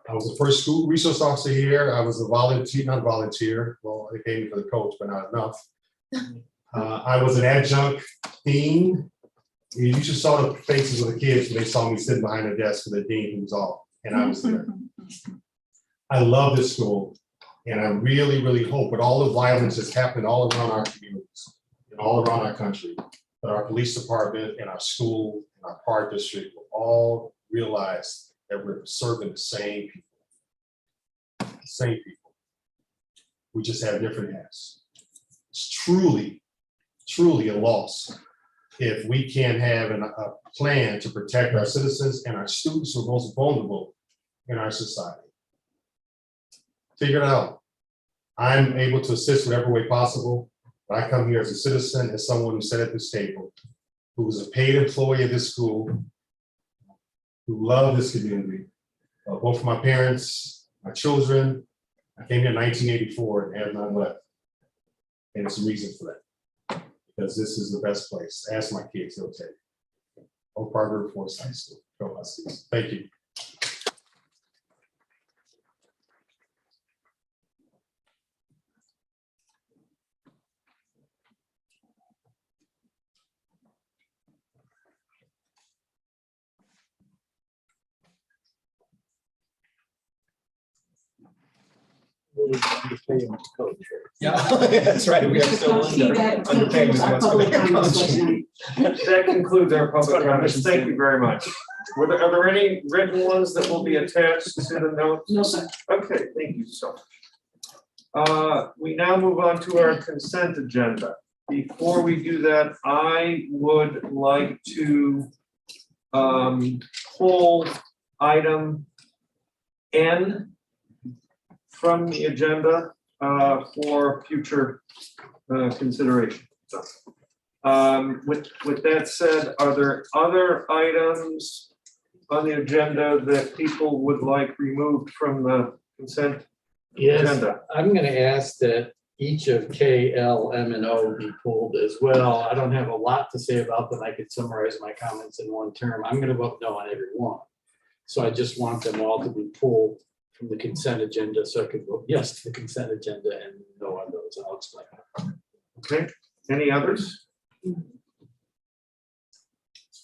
I was the first school resource officer here. I was a volunteer, not volunteer. Well, they paid me for the coach, but not enough. I was an adjunct dean. You just saw the faces of the kids when they saw me sitting behind the desk with the dean who was off, and I was there. I love this school, and I really, really hope with all the violence that's happening all around our communities and all around our country, that our police department and our school and our park district will all realize that we're serving the same people. Same people. We just have different hats. It's truly, truly a loss if we can't have a plan to protect our citizens and our students who are most vulnerable in our society. Figure it out. I'm able to assist whatever way possible, but I come here as a citizen, as someone who sat at this table, who was a paid employee of this school, who loved this community, both my parents, my children. I came here in 1984 and have not left. And it's a reason for that, because this is the best place. Ask my kids, they'll tell you. Oak Park River Forest High School. Go Huskies. Thank you. Yeah, that's right. We have still underpaying as much for the That concludes our public comments. Thank you very much. Are there any written ones that will be attached to the notes? No, sir. Okay, thank you so much. We now move on to our consent agenda. Before we do that, I would like to pull item N from the agenda for future consideration. So, with that said, are there other items on the agenda that people would like removed from the consent agenda? I'm going to ask that each of K, L, M, and O be pulled as well. I don't have a lot to say about them. I could summarize my comments in one term. I'm going to vote no on every one. So I just want them all to be pulled from the consent agenda, so I could vote yes to the consent agenda and no on those. I'll explain. Okay, any others?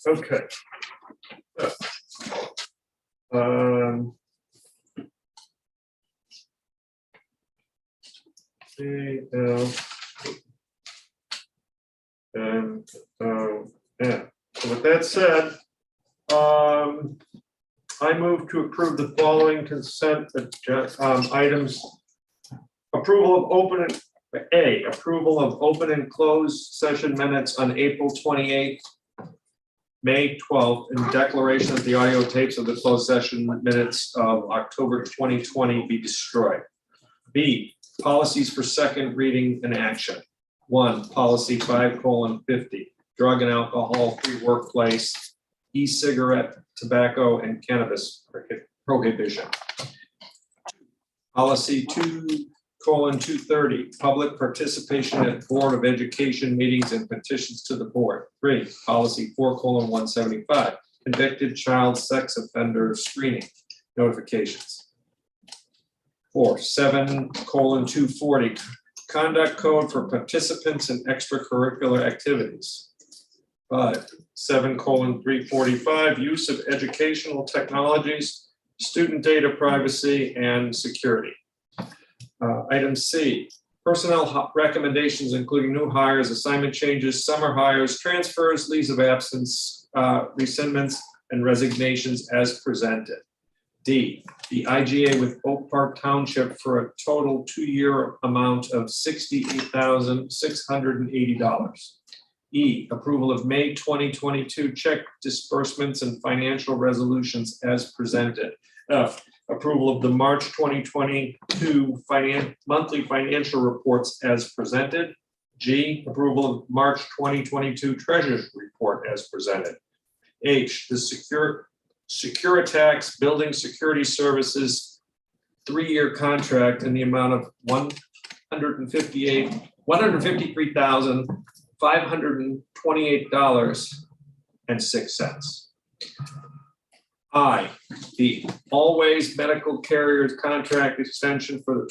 Okay. Yeah. So with that said, I move to approve the following consent items. Approval of A, approval of open and closed session minutes on April 28th, May 12th, and declaration that the audio tapes of the closed session minutes of October 2020 be destroyed. B, policies for second reading and action. 1, policy 5:50, drug and alcohol-free workplace, e-cigarette, tobacco, and cannabis prohibition. Policy 2:230, public participation at Board of Education meetings and petitions to the board. 3, policy 4:175, convicted child sex offender screening notifications. 4, 7:240, conduct code for participants in extracurricular activities. 5, 7:345, use of educational technologies, student data privacy, and security. Item C, personnel recommendations, including new hires, assignment changes, summer hires, transfers, leaves of absence, rescindments, and resignations as presented. D, the IGA with Oak Park Township for a total 2-year amount of $68,680. E, approval of May 2022 check disbursements and financial resolutions as presented. F, approval of the March 2022 monthly financial reports as presented. G, approval of March 2022 treasurer's report as presented. H, the Securitax Building Security Services 3-year contract in the amount of $153,528.06. I, the Always Medical Carriers contract extension for the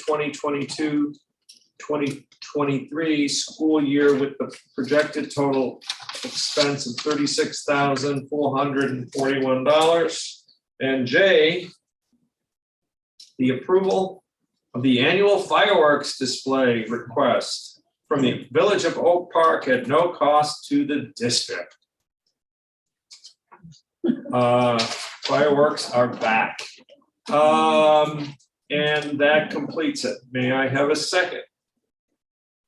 2022-2023 school year with the projected total expense of $36,441. And J, the approval of the annual fireworks display request from the Village of Oak Park at no cost to the district. Fireworks are back. And that completes it. May I have a second?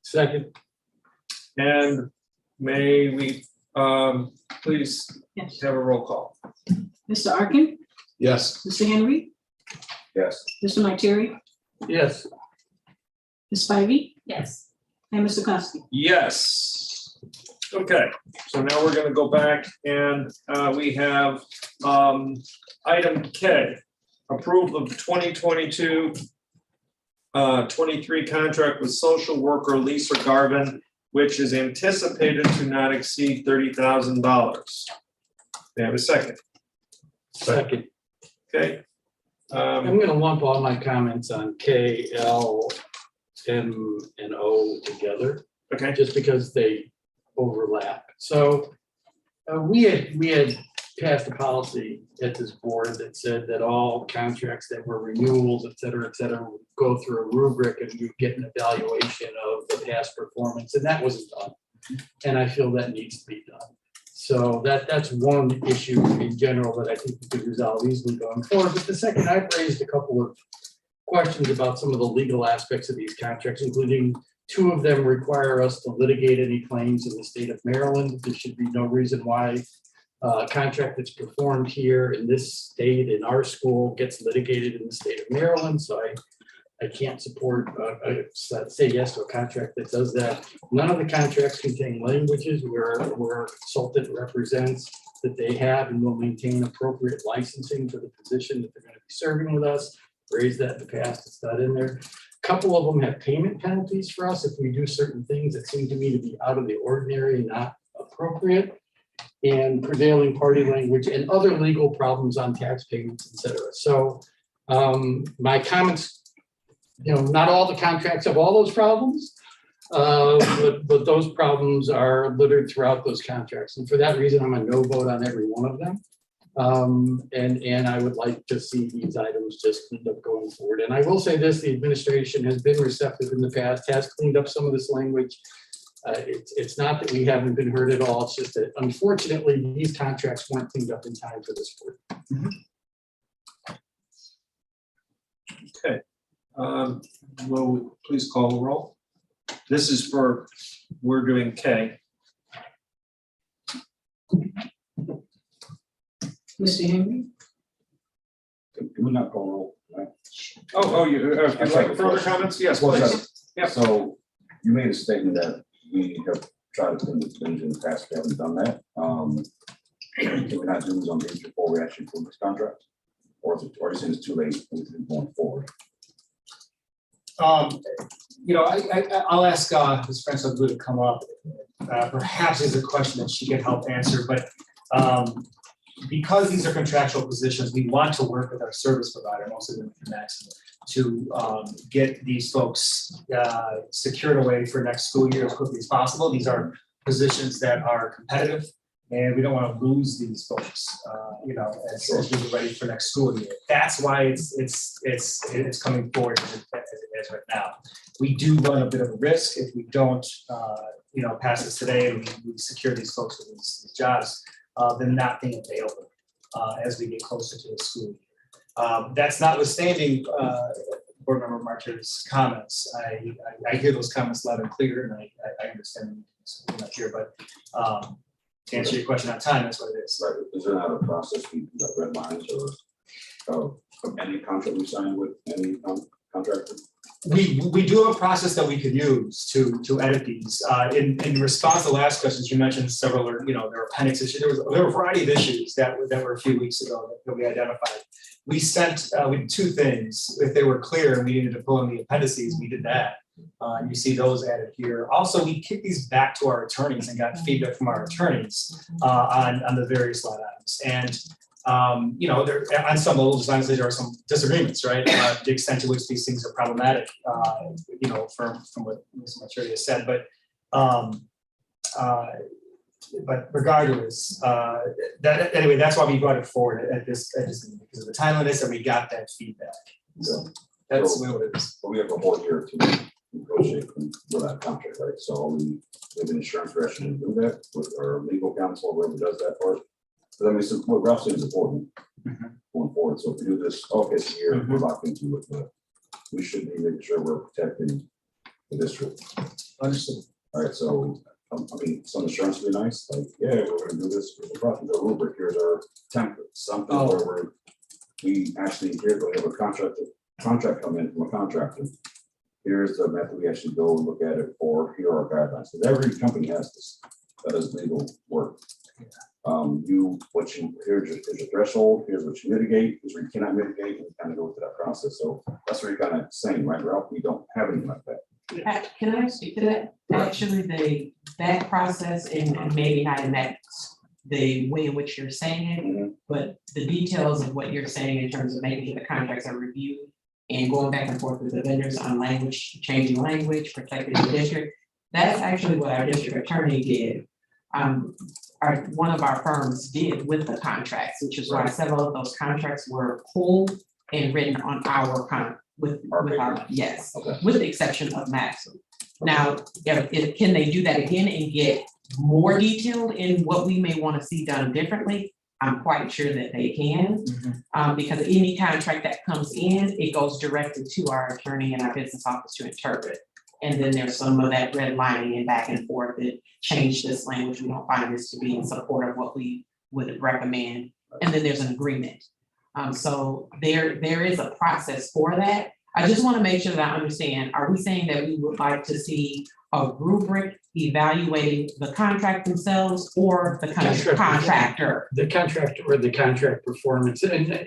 Second. And may we please Yes. have a roll call? Mr. Arkin, Yes. Mr. Henry, Yes. Mr. Martieri, Yes. Ms. Spivey, Yes. and Mr. Costi. Yes. Okay, so now we're gonna go back and we have item K, approval of 2022-23 contract with social worker Lisa Garvin, which is anticipated to not exceed $30,000. May I have a second? Second. Okay. I'm gonna lump all my comments on K, L, M, and O together, Okay. just because they overlap. So we had passed a policy at this board that said that all contracts that were renewals, et cetera, would go through a rubric and you get an evaluation of the past performance, and that wasn't done. And I feel that needs to be done. So that's one issue in general that I think we could resolve easily going forward. But the second, I've raised a couple of questions about some of the legal aspects of these contracts, including 2 of them require us to litigate any claims in the state of Maryland. There should be no reason why a contract that's performed here in this state, in our school, gets litigated in the state of Maryland. So I can't support, say yes to a contract that does that. None of the contracts contain languages where a consultant represents that they have and will maintain appropriate licensing for the position that they're going to be serving with us. Raised that in the past, it's not in there. A couple of them have payment penalties for us if we do certain things that seem to me to be out of the ordinary and not appropriate, and prevailing party language and other legal problems on tax payments, et cetera. So my comments, not all the contracts have all those problems, but those problems are littered throughout those contracts. And for that reason, I'm a no vote on every one of them. And I would like to see these items just cleaned up going forward. And I will say this, the administration has been receptive in the past, has cleaned up some of this language. It's not that we haven't been heard at all. It's just that unfortunately, these contracts weren't cleaned up in time for this board. Okay. Will we please call the roll? This is for, we're doing K. Mr. Henry? Can we not call roll? Right? You'd like further comments? Yes, please. Yep. So you made a statement that we have tried to clean the things in the past, we haven't done that. Can we not do this on these before we actually approve this contract? Or is it, or is it too late going forward? I'll ask Ms. Francois Blue to come up. Perhaps there's a question that she can help answer, but because these are contractual positions, we want to work with our service provider, most of them Max, to get these folks secured away for next school year as quickly as possible. These are positions that are competitive, and we don't want to lose these folks, as we get ready for next school year. That's why it's coming forward as it is right now. We do run a bit of a risk if we don't, pass this today and we secure these folks with these jobs, then not being available as we get closer to the school year. That's notwithstanding Board Member March's comments. I hear those comments loud and clear, and I understand I'm not here, but to answer your question on time, that's what it is. Right, is there not a process we got red lines or of any contract we sign with any contractor? We do have a process that we could use to edit these. In response to the last questions, you mentioned several, there were appendix issues. There were a variety of issues that were a few weeks ago that we identified. We sent, we did two things. If they were clear and we needed to pull in the appendices, we did that. You see those added here. Also, we kicked these back to our attorneys and got feedback from our attorneys on the various line items. And there on some levels, honestly, there are some disagreements, right? The extent to which these things are problematic, from what Ms. Maturity has said, but regardless, that's why we brought it forward at this meeting, because of the timeliness, and we got that feedback. So that's what it is. But we have a whole year to negotiate with that contract, right? So we have an insurance direction to do that with our legal counsel, whoever does that part. But I mean, so what Ralph said is important going forward. So if we do this, this year, we're locked into it, but we should be making sure we're protecting the district. Understood. All right, so some insurance would be nice, like, yeah, we're gonna do this, here's the project, the rubric, here's our template, something where we actually, here's we have a contract come in from a contractor. Here's the method we actually go and look at it for, here are our guidelines. Because every company has this, that is legal work. Here's your threshold, here's what you mitigate, here's where you cannot mitigate, and you kind of go through that process. So that's what you're kind of saying, right, Ralph? We don't have anything like that. Can I speak to that? Actually, that process, and maybe not in the way in which you're saying it, but the details of what you're saying in terms of making sure the contracts are reviewed and going back and forth with the vendors on language, changing language, protecting the district. That's actually what our district attorney did. One of our firms did with the contracts, which is why several of those contracts were pulled and written on our with the exception of Maxim. Now, can they do that again and get more detailed in what we may want to see done differently? I'm quite sure that they can, because any contract that comes in, it goes directly to our attorney and our business office to interpret. And then there's some of that redlining and back and forth that change this language. We don't find this to be in support of what we would recommend. And then there's an agreement. So there is a process for that. I just want to make sure that I understand, are we saying that we would like to see a rubric evaluating the contract themselves or the contractor? The contractor or the contract performance, and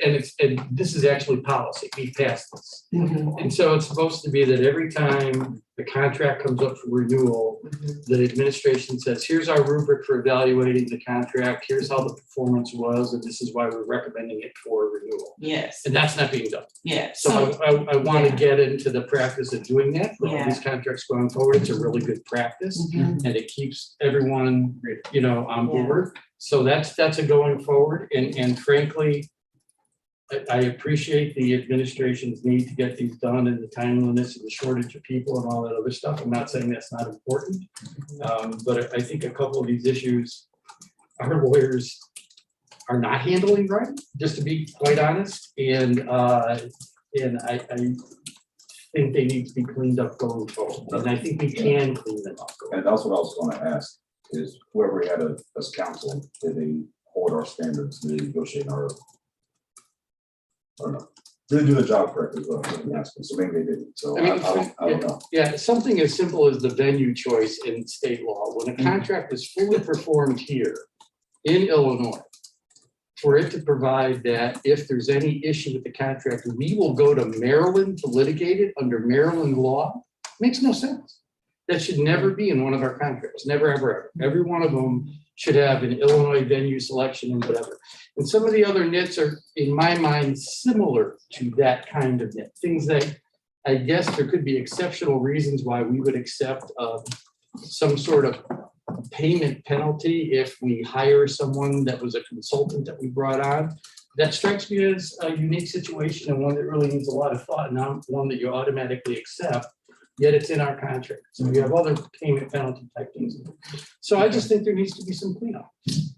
this is actually policy, we passed this. And so it's supposed to be that every time the contract comes up for renewal, the administration says, here's our rubric for evaluating the contract, here's how the performance was, and this is why we're recommending it for renewal. Yes. And that's not being done. Yes. So I want to get into the practice of doing that for all these contracts going forward. It's a really good practice, and it keeps everyone, on board. So that's a going forward, and frankly, I appreciate the administration's need to get these done and the timeliness and the shortage of people and all that other stuff. I'm not saying that's not important, but I think a couple of these issues our lawyers are not handling right, just to be quite honest. And I think they need to be cleaned up going forward, and I think we can clean them up. And that's what I was gonna ask, is whoever we had as council, did they hold our standards, did they negotiate our? I don't know, did they do the job correctly, is what I'm asking, so maybe they didn't, so I I mean, don't know. Yeah, something as simple as the venue choice in state law, when a contract is fully performed here in Illinois, for it to provide that if there's any issue with the contract, we will go to Maryland to litigate it under Maryland law, makes no sense. That should never be in one of our contracts, never, ever, ever. Every one of them should have an Illinois venue selection and whatever. And some of the other nits are, in my mind, similar to that kind of nit. Things that I guess there could be exceptional reasons why we would accept some sort of payment penalty if we hire someone that was a consultant that we brought on. That strikes me as a unique situation and one that really needs a lot of thought, not one that you automatically accept, yet it's in our contract. So we have other payment penalty type things. So I just think there needs to be some cleanup.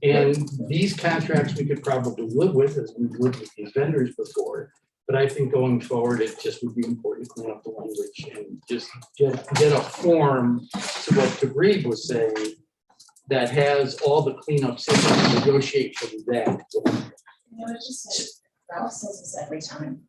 And these contracts we could probably live with, as we've lived with these vendors before. But I think going forward, it just would be important to clean up the language and just get a form to what Tabrib was saying that has all the cleanup systems to negotiate from that. You know, it's just, Ralph says this every time,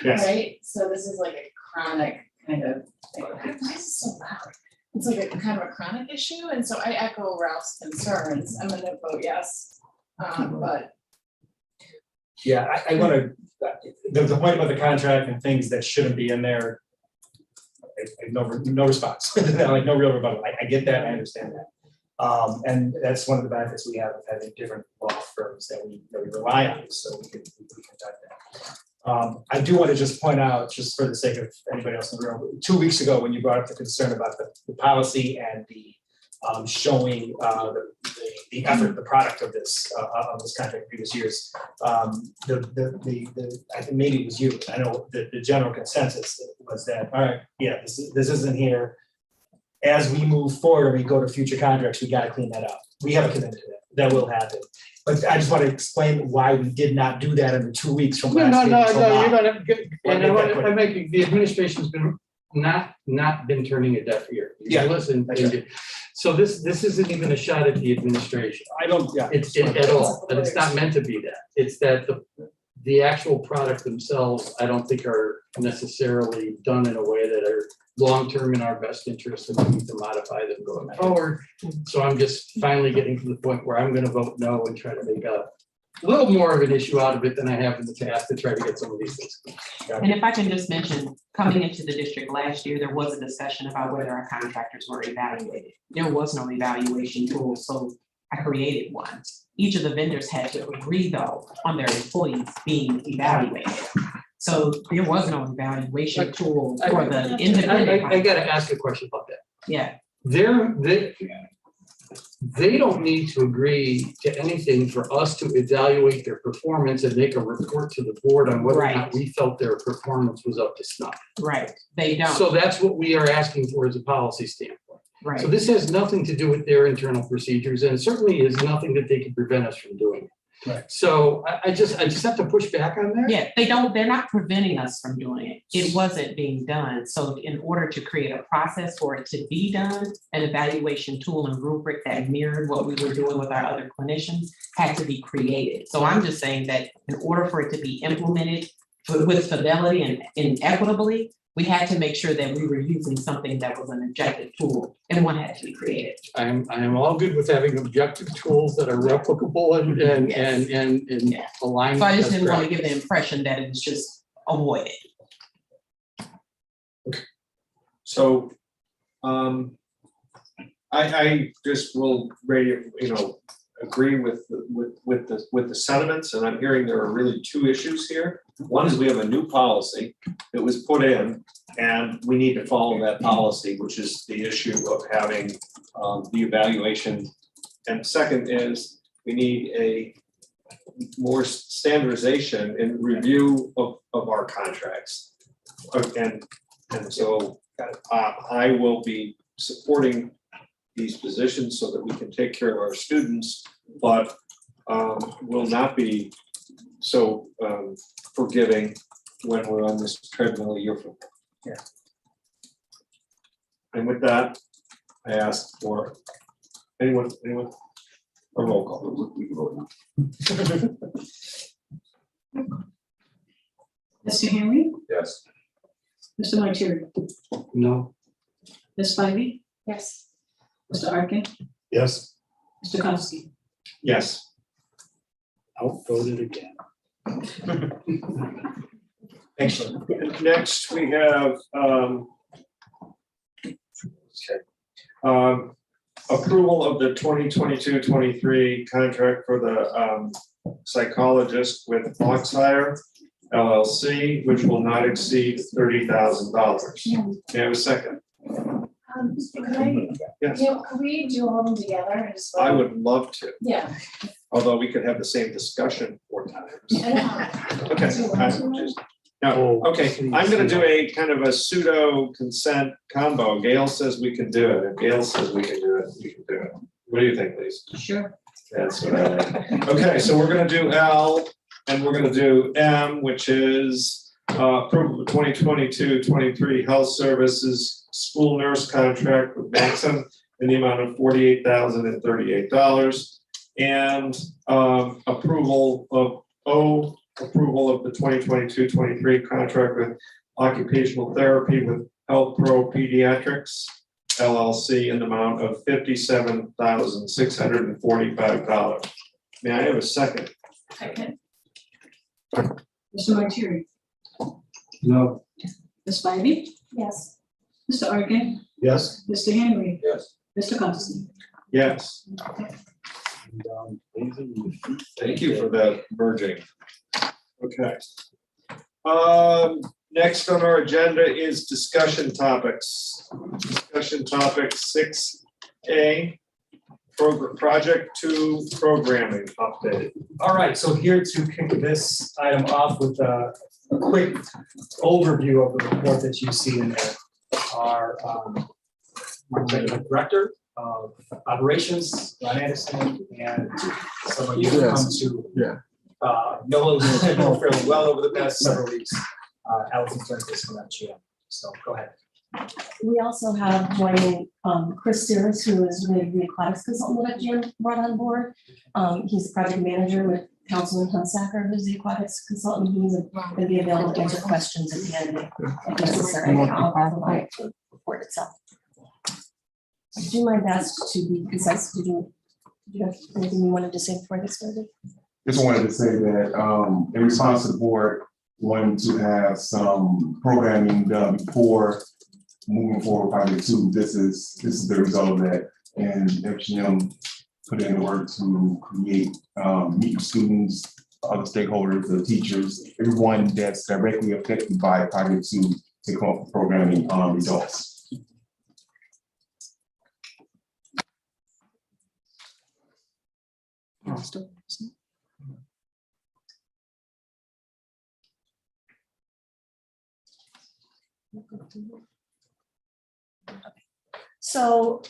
Yes. right? So this is like a chronic kind of thing. Why is it so loud? It's like a kind of a chronic issue, and so I echo Ralph's concerns. I'm gonna vote yes. But Yeah, I wanna, the point about the contract and things that shouldn't be in there, I no response, like no real rebuttal. I get that, I understand that. And that's one of the benefits we have of having different law firms that we rely on, so we can conduct that. I do want to just point out, just for the sake of anybody else in the room, 2 weeks ago, when you brought up the concern about the policy and the showing the effort, the product of this contract previous years, I think maybe it was you, I know the general consensus was that, all right, yeah, this isn't here. As we move forward and we go to future contracts, we got to clean that up. We have a commitment to that. That will happen. But I just want to explain why we did not do that in the 2 weeks from last No, week. you don't have to, and I make, the administration's been not been turning a deaf ear. Yeah. Listen, so this isn't even a shot at the administration. I don't, yeah. It's at all, and it's not meant to be that. It's that the actual product themselves, I don't think are necessarily done in a way that are long-term in our best interest, and we need to modify them going forward. So I'm just finally getting to the point where I'm gonna vote no and try to make a little more of an issue out of it than I have in the past to try to get some of these things. And if I can just mention, coming into the district last year, there was a discussion about whether our contractors were evaluated. There was no evaluation tool, so I created one. Each of the vendors had to agree though on their employees being evaluated. So there was no evaluation tool for the independent. I gotta ask a question about that. Yeah. They don't need to agree to anything for us to evaluate their performance and make a report to the board on whether or not we felt their performance was up to snuff. Right, they don't. So that's what we are asking for as a policy standpoint. Right. So this has nothing to do with their internal procedures, and certainly is nothing that they can prevent us from doing. Right. So I just have to push back on that. Yeah, they're not preventing us from doing it. It wasn't being done. So in order to create a process for it to be done, an evaluation tool and rubric that mirrored what we were doing with our other clinicians had to be created. So I'm just saying that in order for it to be implemented with fidelity and equitably, we had to make sure that we were using something that was an objective tool, and one had to be created. I am all good with having objective tools that are replicable and aligned. So I just with didn't want to best give the impression that it was just avoided. So, I just will agree with the sentiments, and I'm hearing there are really two issues here. One is we have a new policy that was put in, and we need to follow that policy, which is the issue of having the evaluation. And second is we need a more standardization in review of our contracts. And so I will be supporting these positions so that we can take care of our students, but will not be so forgiving when we're on this treadmill year from now. Yeah. And with that, I ask for anyone, a roll call. We can vote now. Mr. Henry, Yes. Mr. Martyr, No. Ms. Spivey, Yes. Mr. Arkin, Yes. Mr. Kowski. Yes. Outvoted again. Excellent. Next, we have, approval of the 2022-23 contract for the, psychologist with Foxhire LLC, which will not exceed $30,000. May I have a second? Could I, Yes, could we do all of them together and just? I would love to, Yeah. although we could have the same discussion 4 times. I know. Okay. Do you want to? No, okay, I'm gonna do a kind of a pseudo consent combo. Gail says we can do it. If Gail says we can do it, we can do it. What do you think, Lisa? Sure. That's what I like. Okay, so we're gonna do L and we're gonna do M, which is approval of 2022-23 health services school nurse contract with Maxim in the amount of $48,038. And approval of O, approval of the 2022-23 contract with occupational therapy with Health Pro Pediatrics LLC in the amount of $57,645. May I have a second? Okay. Mr. Martyr, No. Ms. Spivey, Yes. Mr. Arkin, Yes. Mr. Henry, Yes. Mr. Kowski. Yes. Thank you for that merging. Okay. Next on our agenda is discussion topics. Discussion topic 6A, Project 2 programming update. All right, so here to kick this item off with a quick overview of the report that you see in there. Our executive director of operations, Ron Anderson, and someone you've come to know fairly well over the past several weeks, Allison Francis from FGM. So go ahead. We also have joining Chris Sears, who is with the aquatics consultant that Jim brought on board. He's the project manager with Councilman Hunsaker, who's the aquatics consultant. He's going to be available to answer questions at the end if necessary. I'll provide the report itself. I'll do my best to be concise. Did you have anything you wanted to say before I get started? Just wanted to say that in response to the board, wanting to have some programming done before moving forward project 2. This is the result of that, and FGM put in the work to create meet with students, other stakeholders, the teachers, everyone that's directly affected by project 2 to come up with programming results. So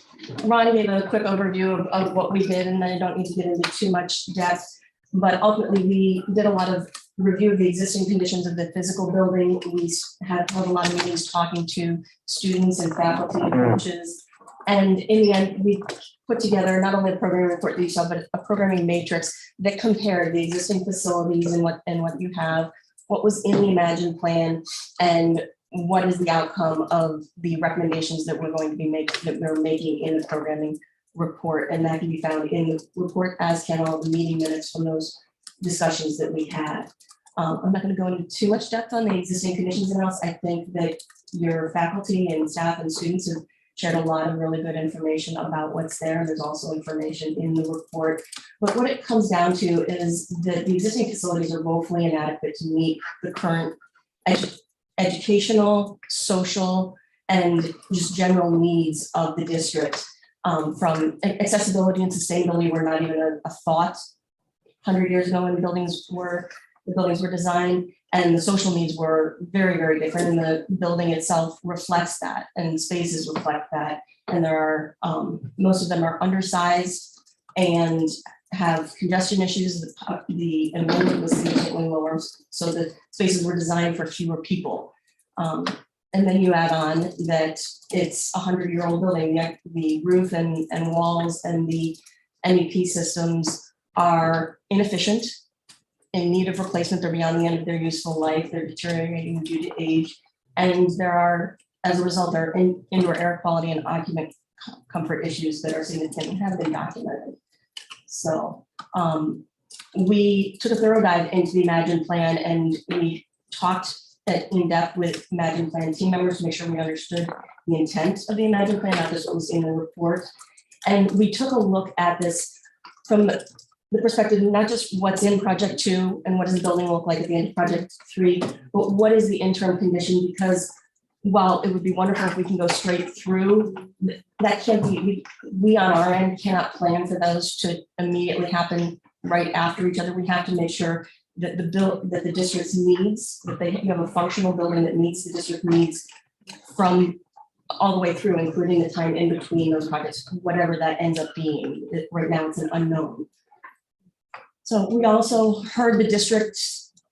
Ron gave a quick overview of what we did, and I don't need to get into too much depth, but ultimately we did a lot of review of the existing conditions of the physical building. We had held a lot of meetings talking to students and faculty and coaches. And in the end, we put together not only a programming report that you saw, but a programming matrix that compared the existing facilities and what you have, what was in the Imagine plan, and what is the outcome of the recommendations that we're going to be making in the programming report. And that can be found in the report, as can all the meeting minutes from those discussions that we had. I'm not going to go into too much depth on the existing conditions analysis. I think that your faculty and staff and students have shared a lot of really good information about what's there. There's also information in the report. But what it comes down to is that the existing facilities are woefully inadequate to meet the current educational, social, and just general needs of the district. From accessibility and sustainability were not even a thought 100 years ago when the buildings were designed, and the social needs were very, very different, and the building itself reflects that, and spaces reflect that. And there are, most of them are undersized and have congestion issues. The enrollment was significantly lower, so the spaces were designed for fewer people. And then you add on that it's a 100-year-old building, yet the roof and walls and the MEP systems are inefficient, in need of replacement, they're beyond the end of their useful life, they're deteriorating due to age. And there are, as a result, there are indoor air quality and occupant comfort issues that are significant and have been documented. So we took a thorough dive into the Imagine Plan, and we talked in depth with Imagine Plan team members to make sure we understood the intent of the Imagine Plan, not just what was in the report. And we took a look at this from the perspective, not just what's in Project 2 and what does the building look like at the end of Project 3, but what is the interim condition? Because while it would be wonderful if we can go straight through, that can't be, we on our end cannot plan for those to immediately happen right after each other. We have to make sure that the district's needs, that you have a functional building that meets the district needs from all the way through, including the time in between those projects, whatever that ends up being. Right now, it's an unknown. So we also heard the district,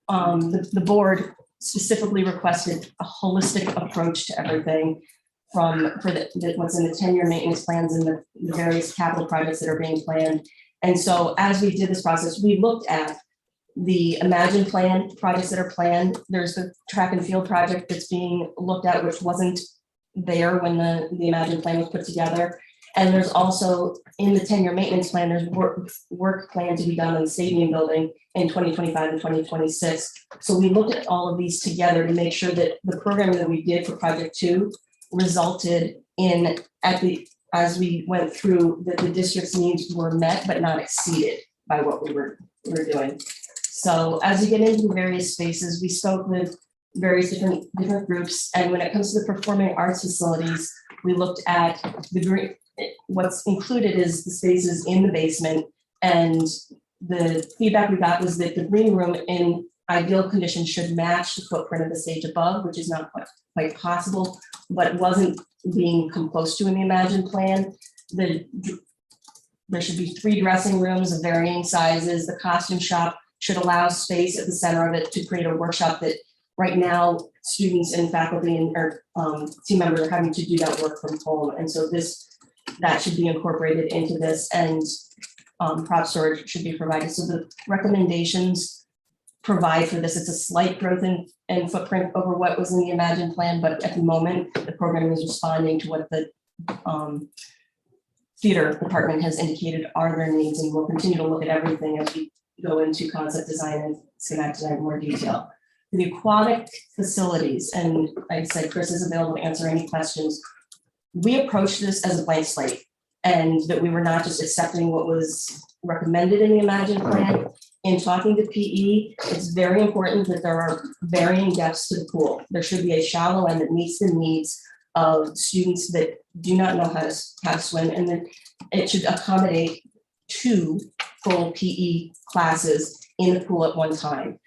the board specifically requested a holistic approach to everything for what's in the 10-year maintenance plans and the various capital projects that are being planned. And so as we did this process, we looked at the Imagine Plan projects that are planned. There's the track and field project that's being looked at, which wasn't there when the Imagine Plan was put together. And there's also in the 10-year maintenance plan, there's work plan to be done on the stadium building in 2025 and 2026. So we looked at all of these together to make sure that the programming that we did for Project 2 resulted in, as we went through, that the district's needs were met but not exceeded by what we were doing. So as you get into the various spaces, we spoke with various different groups. And when it comes to the performing arts facilities, we looked at what's included is the spaces in the basement. And the feedback we got was that the green room in ideal conditions should match the footprint of the stage above, which is not quite possible, but wasn't being come close to in the Imagine Plan. There should be 3 dressing rooms of varying sizes. The costume shop should allow space at the center of it to create a workshop that right now students and faculty and team members are having to do that work from home. And so that should be incorporated into this, and prop storage should be provided. So the recommendations provide for this. It's a slight growth in footprint over what was in the Imagine Plan, but at the moment, the program is responding to what the theater department has indicated are their needs, and we'll continue to look at everything as we go into concept design and schematic design in more detail. The aquatic facilities, and like I said, Chris is available to answer any questions. We approached this as a blank slate, and that we were not just accepting what was recommended in the Imagine Plan. In talking to PE, it's very important that there are varying depths to the pool. There should be a shallow end that meets the needs of students that do not know how to swim, and then it should accommodate 2 full PE classes in the pool at one time.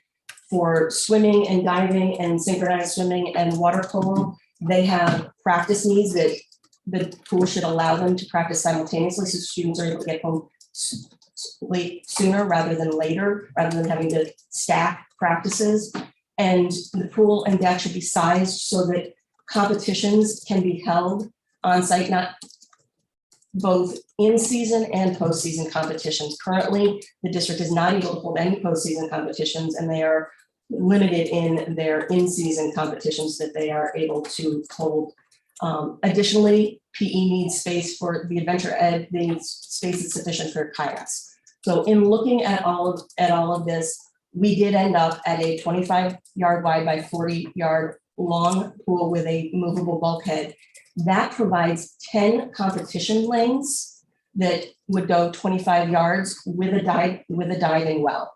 For swimming and diving and synchronized swimming and water polo, they have practice needs that the pool should allow them to practice simultaneously, so students are able to get home sooner rather than later, rather than having to stack practices. And the pool and deck should be sized so that competitions can be held on site, not both in season and postseason competitions. Currently, the district is not able to hold any postseason competitions, and they are limited in their in-season competitions that they are able to hold. Additionally, PE needs space for the adventure ed. They need space that's sufficient for kayaks. So in looking at all of this, we did end up at a 25-yard wide by 40-yard long pool with a movable bulkhead. That provides 10 competition lanes that would go 25 yards with a diving well.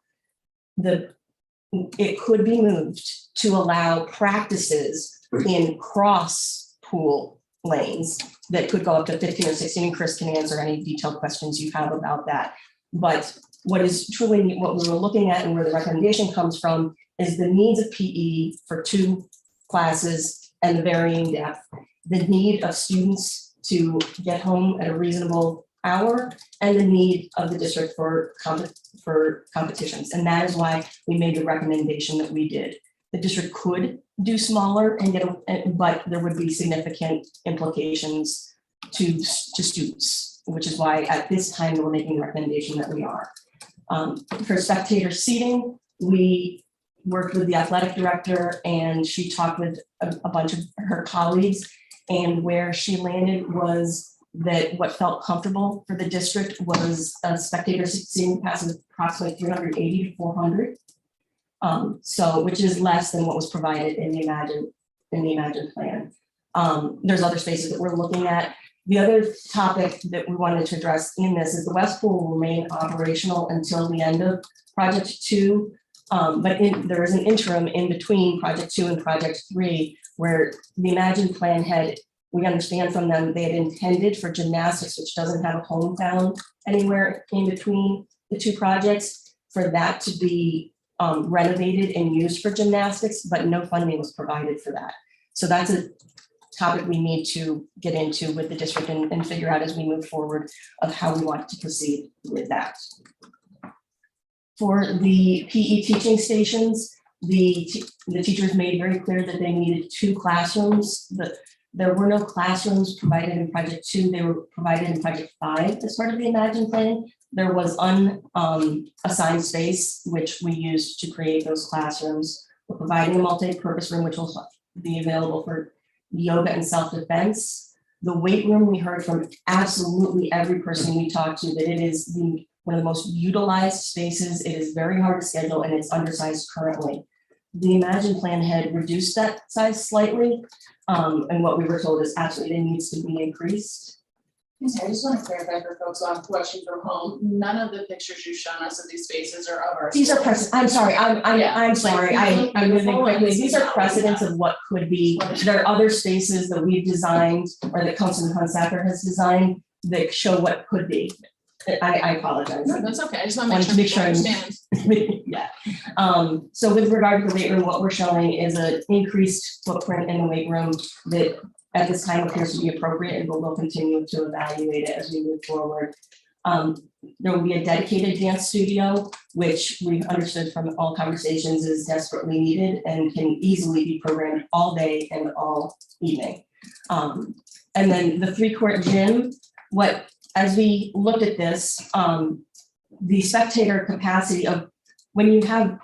It could be moved to allow practices in cross pool lanes that could go up to 15 or 16, and Chris can answer any detailed questions you have about that. But what is truly what we were looking at and where the recommendation comes from is the needs of PE for 2 classes and the varying depth, the need of students to get home at a reasonable hour, and the need of the district for competitions. And that is why we made the recommendation that we did. the district could do smaller and but there would be significant implications to students, which is why at this time we're making the recommendation that we are. For spectator seating, we worked with the athletic director and she talked with a bunch of her colleagues, and where she landed was that what felt comfortable for the district was a spectator seating capacity of approximately 380 to 400. So which is less than what was provided in the Imagine plan. There's other spaces that we're looking at. The other topic that we wanted to address in this is the West Pool will remain operational until the end of Project 2. But there is an interim in between Project 2 and Project 3 where the Imagine plan we understand from them, they had intended for gymnastics, which doesn't have a hometown anywhere in between the two projects, for that to be renovated and used for gymnastics, but no funding was provided for that. So that's a topic we need to get into with the district and figure out as we move forward of how we want to proceed with that. For the PE teaching stations, the teachers made very clear that they needed 2 classrooms. There were no classrooms provided in Project 2. They were provided in Project 5 as part of the Imagine plan. There was unassigned space, which we used to create those classrooms. We're providing a multi-purpose room, which will be available for yoga and self-defense. The weight room, we heard from absolutely every person we talked to that it is one of the most utilized spaces. It is very hard to schedule and it's undersized currently. The Imagine plan had reduced that size slightly. And what we were told is absolutely it needs to be increased. I just want to clarify for folks who have watching from home, none of the pictures you've shown us of these spaces are of our. These are I'm sorry, I'm sorry, I'm moving quickly. These are Yeah. precedents of what could be. There are other spaces that we've designed or that Councilman Hunsacker has designed that show what could be. I apologize. No, that's okay. I just want Wanted to make sure I'm- people understand. Yeah. So with regard to the weight room, what we're showing is an increased footprint in the weight room that at this time appears to be appropriate, but we'll continue to evaluate it as we move forward. There will be a dedicated dance studio, which we've understood from all conversations is desperately needed and can easily be programmed all day and all evening. And then the 3-court gym, as we looked at this, the spectator capacity of when you have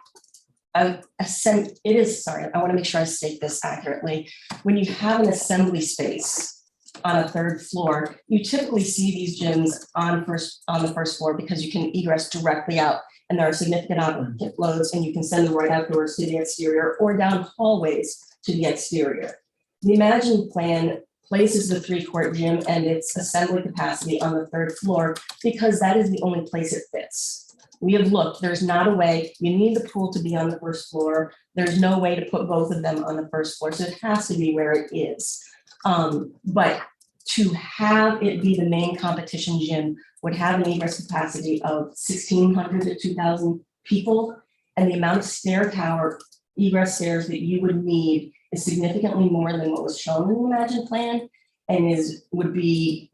I want to make sure I state this accurately. When you have an assembly space on a 3rd floor, you typically see these gyms on the first floor because you can egress directly out and there are significant applicant loads and you can send them right outdoors to the exterior or down hallways to the exterior. The Imagine plan places the 3-court gym and its assembly capacity on the 3rd floor because that is the only place it fits. We have looked, there's not a way, you need the pool to be on the 1st floor. There's no way to put both of them on the 1st floor, so it has to be where it is. But to have it be the main competition gym would have an egress capacity of 1,600 to 2,000 people. And the amount of stair tower egress stairs that you would need is significantly more than what was shown in the Imagine plan and would be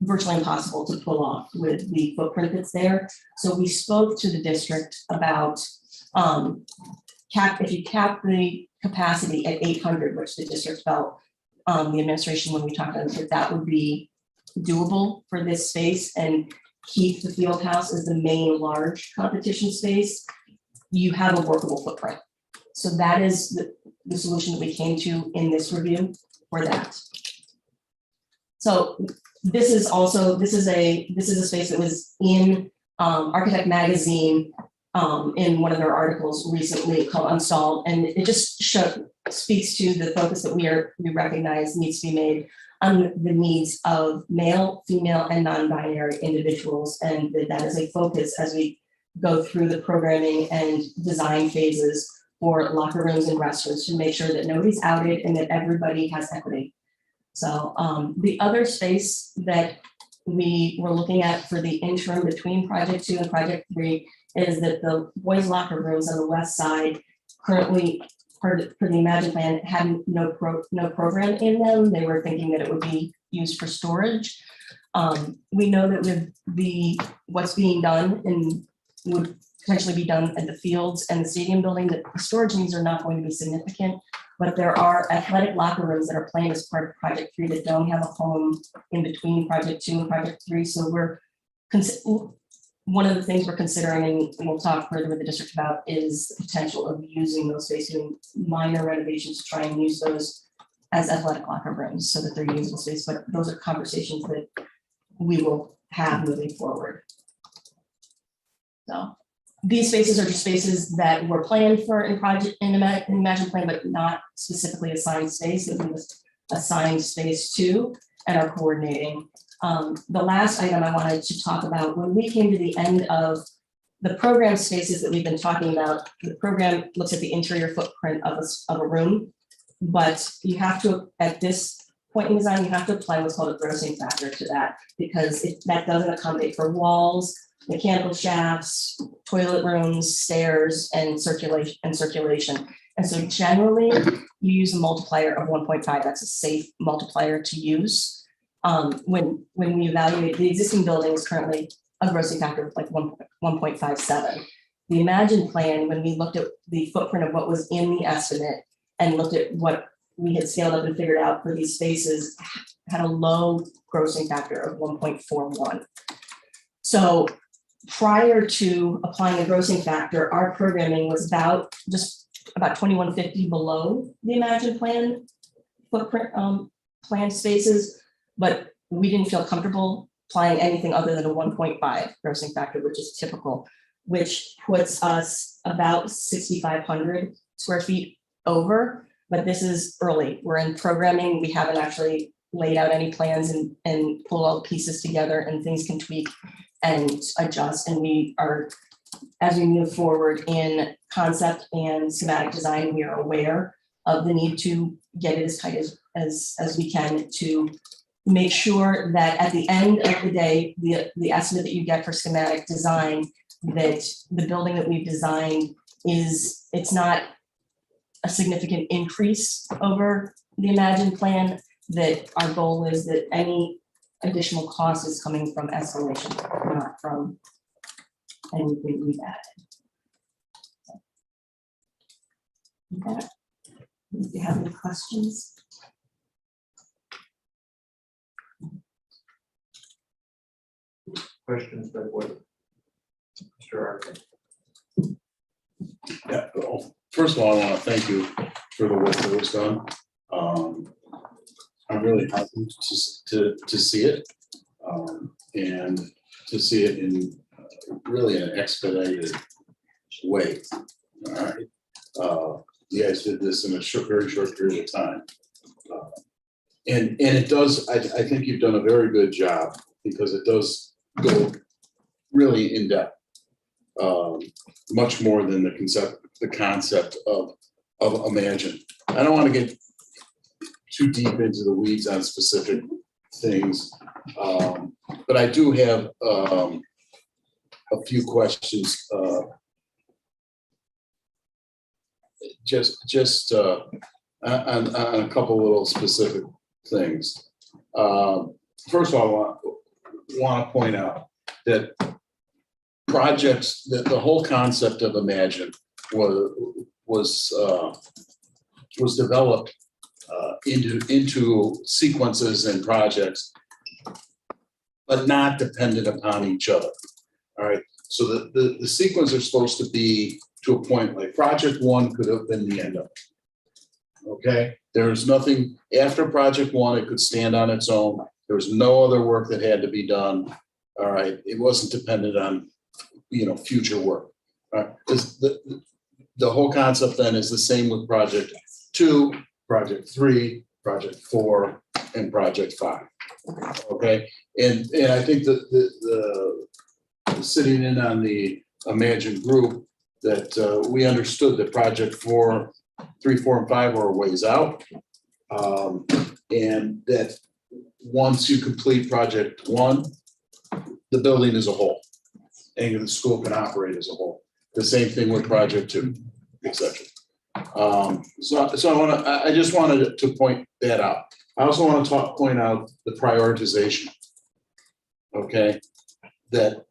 virtually impossible to pull off with the footprint that's there. So we spoke to the district about if you cap the capacity at 800, which the district felt, the administration, when we talked about it, that would be doable for this space and keep the field house as the main large competition space, you have a workable footprint. So that is the solution that we came to in this review for that. So this is a space that was in Architect Magazine in one of their articles recently called Unstalled, and it just speaks to the focus that we recognize needs to be made on the needs of male, female, and non-binary individuals, and that is a focus as we go through the programming and design phases for locker rooms and restrooms to make sure that nobody's outed and that everybody has equity. So the other space that we were looking at for the interim between Project 2 and Project 3 is that the boys' locker rooms on the west side currently, for the Imagine plan, had no program in them. They were thinking that it would be used for storage. We know that with what's being done and would potentially be done at the fields and the stadium building. The storage needs are not going to be significant, but there are athletic locker rooms that are planned as part of Project 3 that don't have a home in between Project 2 and Project 3. So one of the things we're considering, and we'll talk further with the district about, is the potential of using those spaces, doing minor renovations to try and use those as athletic locker rooms so that they're usable space. But those are conversations that we will have moving forward. So these spaces are just spaces that were planned for in Imagine Plan, but not specifically assigned space. It was assigned space to and are coordinating. The last item I wanted to talk about, when we came to the end of the program spaces that we've been talking about, the program looks at the interior footprint of a room, but you have to, at this point in design, you have to apply what's called a grossing factor to that, because that doesn't accommodate for walls, mechanical shafts, toilet rooms, stairs, and circulation. And so generally, you use a multiplier of 1.5. That's a safe multiplier to use. When we evaluate the existing buildings, currently a grossing factor of like 1.57. The Imagine Plan, when we looked at the footprint of what was in the estimate and looked at what we had scaled up and figured out for these spaces, had a low grossing factor of 1.41. So prior to applying a grossing factor, our programming was about 2150 below the Imagine Plan footprint planned spaces, but we didn't feel comfortable applying anything other than a 1.5 grossing factor, which is typical, which puts us about 6,500 square feet over. But this is early. We're in programming. We haven't actually laid out any plans and pulled all the pieces together, and things can tweak and adjust. And we are, as we move forward in concept and schematic design, we are aware of the need to get it as tight as we can to make sure that at the end of the day, the estimate that you get for schematic design, that the building that we've designed it's not a significant increase over the Imagine Plan, that our goal is that any additional cost is coming from escalation, not from anything we've added. With that, if you have any questions. Questions by what? Mr. Arkin. Yeah, well, first of all, I want to thank you for the work that was done. I'm really happy to see it and to see it in really an expedited way. All right. You guys did this in a very short period of time. And it does, I think you've done a very good job, because it does go really in depth. Much more than the concept of Imagine. I don't want to get too deep into the weeds on specific things, but I do have a few questions. Just on a couple little specific things. First of all, I want to point out that projects, that the whole concept of Imagine was developed into sequences and projects, but not dependent upon each other. All right. So the sequence are supposed to be to a point, like project 1 could have been the end of it. Okay. There's nothing after project 1, it could stand on its own. There was no other work that had to be done. All right. It wasn't dependent on, future work. All right. The whole concept then is the same with project 2, project 3, project 4, and project 5. Okay. And I think that the sitting in on the Imagine group, that we understood that project 4, 3, 4, and 5 were a ways out. And that once you complete project 1, the building as a whole, and the school can operate as a whole. The same thing with project 2, etc. So I just wanted to point that out. I also want to point out the prioritization. Okay, that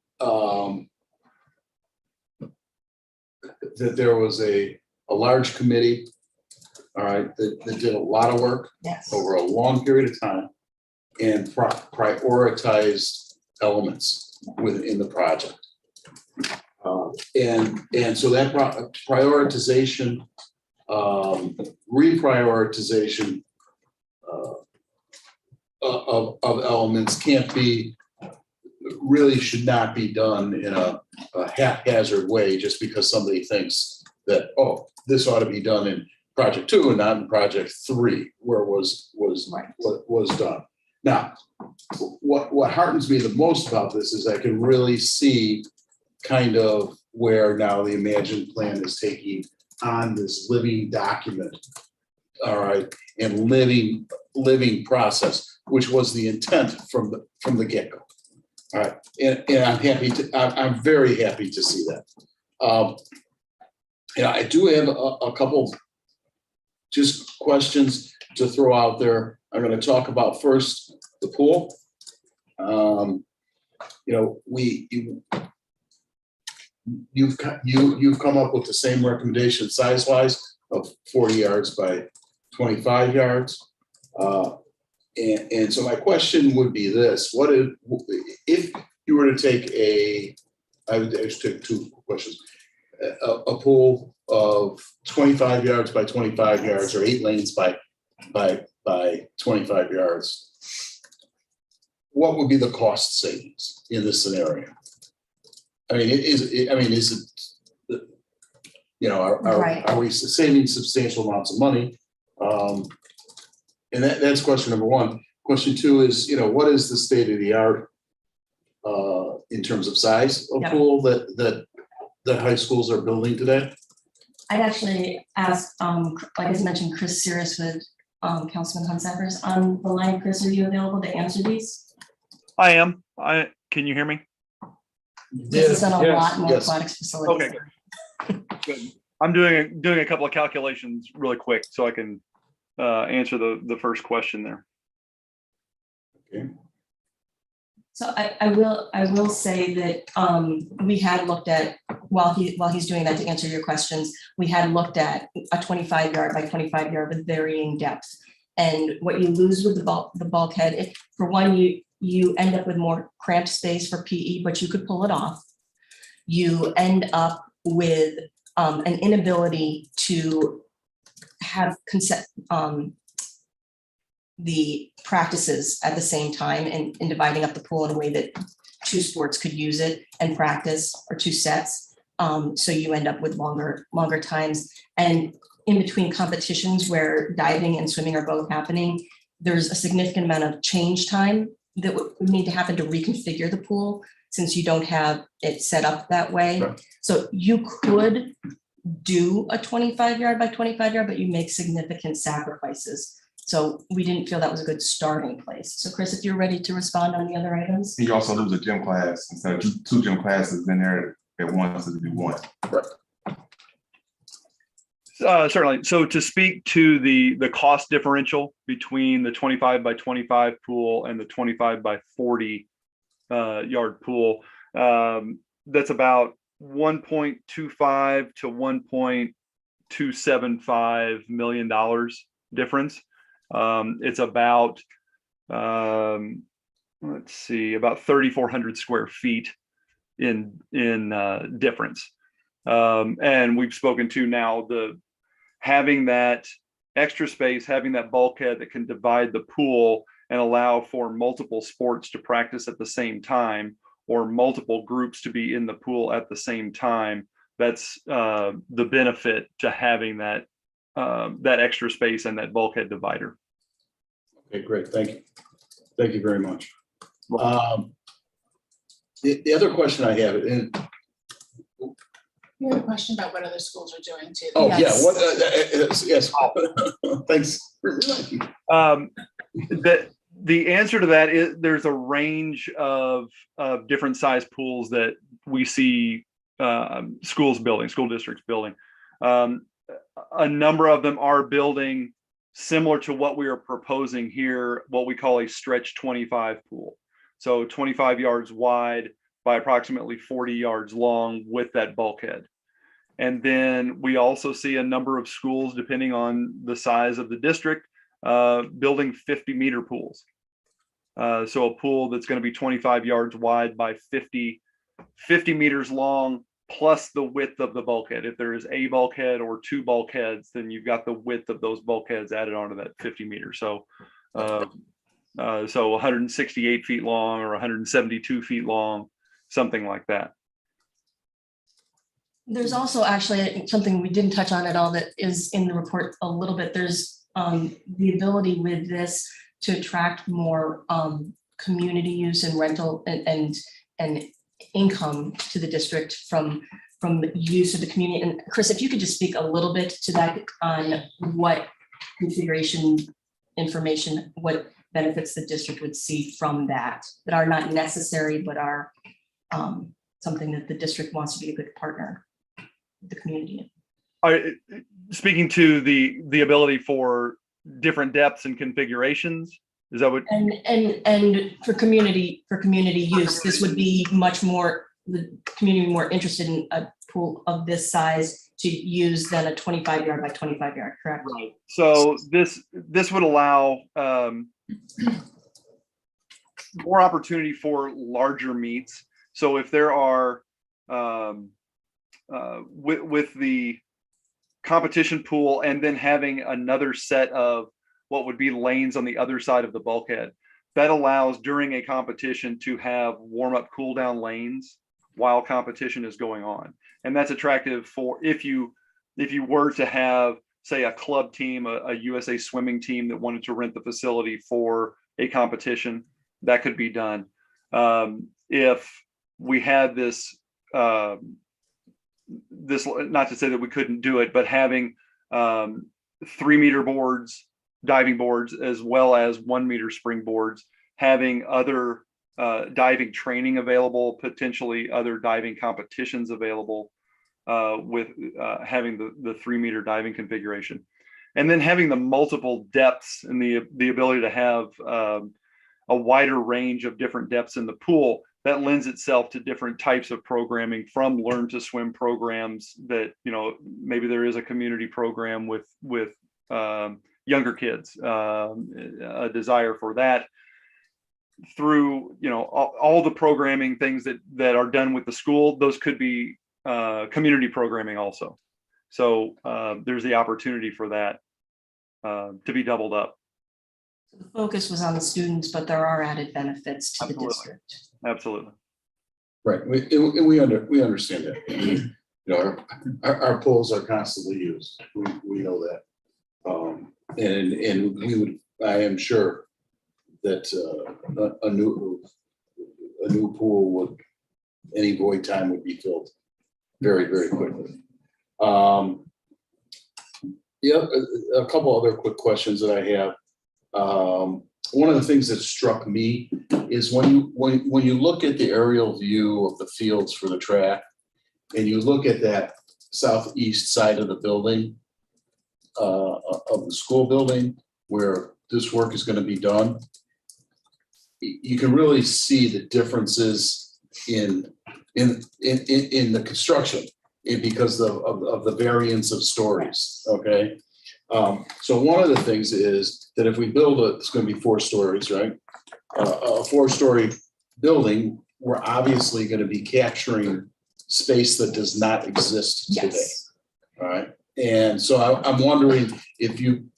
that there was a large committee, all right, that did a lot of work Yes. over a long period of time and prioritized elements within the project. And so that prioritization, reprioritization of elements really should not be done in a haphazard way just because somebody thinks that, oh, this ought to be done in project 2 and not in project 3, where it was done. Now, what heartens me the most about this is I can really see kind of where now the Imagine plan is taking on this living document, all right, and living process, which was the intent from the get-go. All right, and I'm very happy to see that. I do have a couple just questions to throw out there. I'm going to talk about first the pool. You've come up with the same recommendation size-wise of 40 yards by 25 yards. And so my question would be this: if you were to take I would take 2 questions, a pool of 25 yards by 25 yards, or 8 lanes by 25 yards, what would be the cost savings in this scenario? I mean, is it, are we saving substantial amounts of money? And that's question number 1. Question 2 is, what is the state of the art in terms of size of pool that high schools are building today? I'd actually ask, like I mentioned, Chris Cirrus with Councilman Hunsaker's on the line. Chris, are you available to answer these? I am. Can you hear me? This is on a lot more aquatics facilities. Okay, good. I'm doing a couple of calculations really quick so I can answer the first question there. Okay. So I will say that we had looked at, while he's doing that, to answer your questions, we had looked at a 25 yard by 25 yard with varying depth. And what you lose with the bulkhead, for one, you end up with more cramped space for PE, but you could pull it off. You end up with an inability to have the practices at the same time and dividing up the pool in a way that 2 sports could use it and practice, or 2 sets. So you end up with longer times. And in between competitions where diving and swimming are both happening, there's a significant amount of change time that would need to happen to reconfigure the pool, since you don't have it set up that way. Right. So you could do a 25 yard by 25 yard, but you make significant sacrifices. So we didn't feel that was a good starting place. So Chris, if you're ready to respond on the other items. You also lose a gym class. Instead of 2 gym classes in there at once, it'd be 1. Certainly. So to speak to the cost differential between the 25 by 25 pool and the 25 by 40 yard pool, that's about $1.25 to $1.275 million difference. It's about let's see, about 3,400 square feet in difference. And we've spoken to now having that extra space, having that bulkhead that can divide the pool and allow for multiple sports to practice at the same time, or multiple groups to be in the pool at the same time. That's the benefit to having that extra space and that bulkhead divider. Okay, great. Thank you. Thank you very much. The other question I have, and You have a question about what other schools are doing too. oh Yes. yeah, what? Yes. Thanks. The answer to that is there's a range of different size pools that we see schools building, school districts building. A number of them are building similar to what we are proposing here, what we call a stretch 25 pool. So 25 yards wide by approximately 40 yards long with that bulkhead. And then we also see a number of schools, depending on the size of the district, building 50-meter pools. So a pool that's going to be 25 yards wide by 50 meters long, plus the width of the bulkhead. If there is a bulkhead or two bulkheads, then you've got the width of those bulkheads added onto that 50 meters. So, so 168 feet long or 172 feet long, something like that. There's also actually something we didn't touch on at all that is in the report a little bit. There's the ability with this to attract more community use and rental and income to the district from use of the community. And Chris, if you could just speak a little bit to that on what configuration information, what benefits the district would see from that are not necessary, but are something that the district wants to be a good partner with the community in. Speaking to the ability for different depths and configurations, is that what? And for community use, this would be much more, the community more interested in a pool of this size to use than a 25 yard by 25 yard, correct? Right. So this would allow more opportunity for larger meets. So if there are with the competition pool and then having another set of what would be lanes on the other side of the bulkhead, that allows during a competition to have warm up cool down lanes while competition is going on. And that's attractive for if you were to have, say, a club team, a USA swimming team that wanted to rent the facility for a competition, that could be done. If we had this, not to say that we couldn't do it, but having 3-meter boards, diving boards, as well as 1-meter springboards, having other diving training available, potentially other diving competitions available, with having the 3-meter diving configuration, and then having the multiple depths and the ability to have a wider range of different depths in the pool. That lends itself to different types of programming, from learn to swim programs that, maybe there is a community program with younger kids, a desire for that, through, all the programming things that are done with the school. Those could be community programming also. So there's the opportunity for that to be doubled up. The focus was on the students, but there are added benefits to Absolutely. the district. Absolutely. Right, we understand that. Our pools are constantly used. We know that. And we would, I am sure that a new pool would, any void time would be filled very, very quickly. Yeah, a couple other quick questions that I have. One of the things that struck me is when you look at the aerial view of the fields for the track, and you look at that southeast side of the building, of the school building where this work is going to be done, you can really see the differences in the construction, because of the variance of stories. Okay. So one of the things is that if we build it's going to be 4 stories, right? A 4-story building, we're obviously going to be capturing space that does not exist today. Yes. All right. And so I'm wondering if you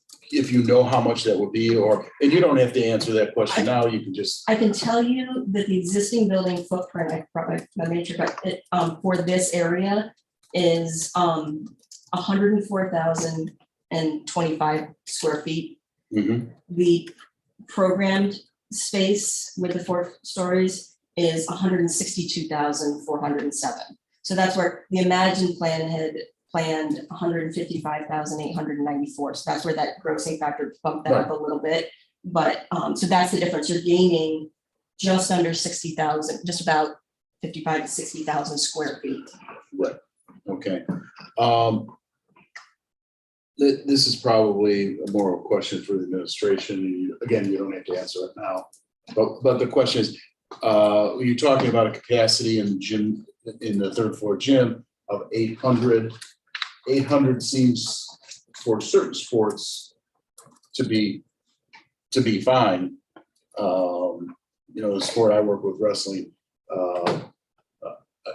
know how much that would be, and you don't have to answer that question now, you can just. I can tell you that the existing building footprint, I brought my matrix, but for this area is 104,025 square feet. Mm-hmm. The programmed space with the 4 stories is 162,407. So that's where the Imagine plan had planned 155,894. So that's where that grossing factor bumped that up a little bit. But so that's the difference. You're gaining just under 60,000, just about 55 to 60,000 square feet. Right. Okay. This is probably more of a question for the administration. Again, you don't have to answer it now. But the question is, you're talking about a capacity in the gym, in the 3rd floor gym of 800. 800 seems for certain sports to be fine. You know, the sport I work with, wrestling,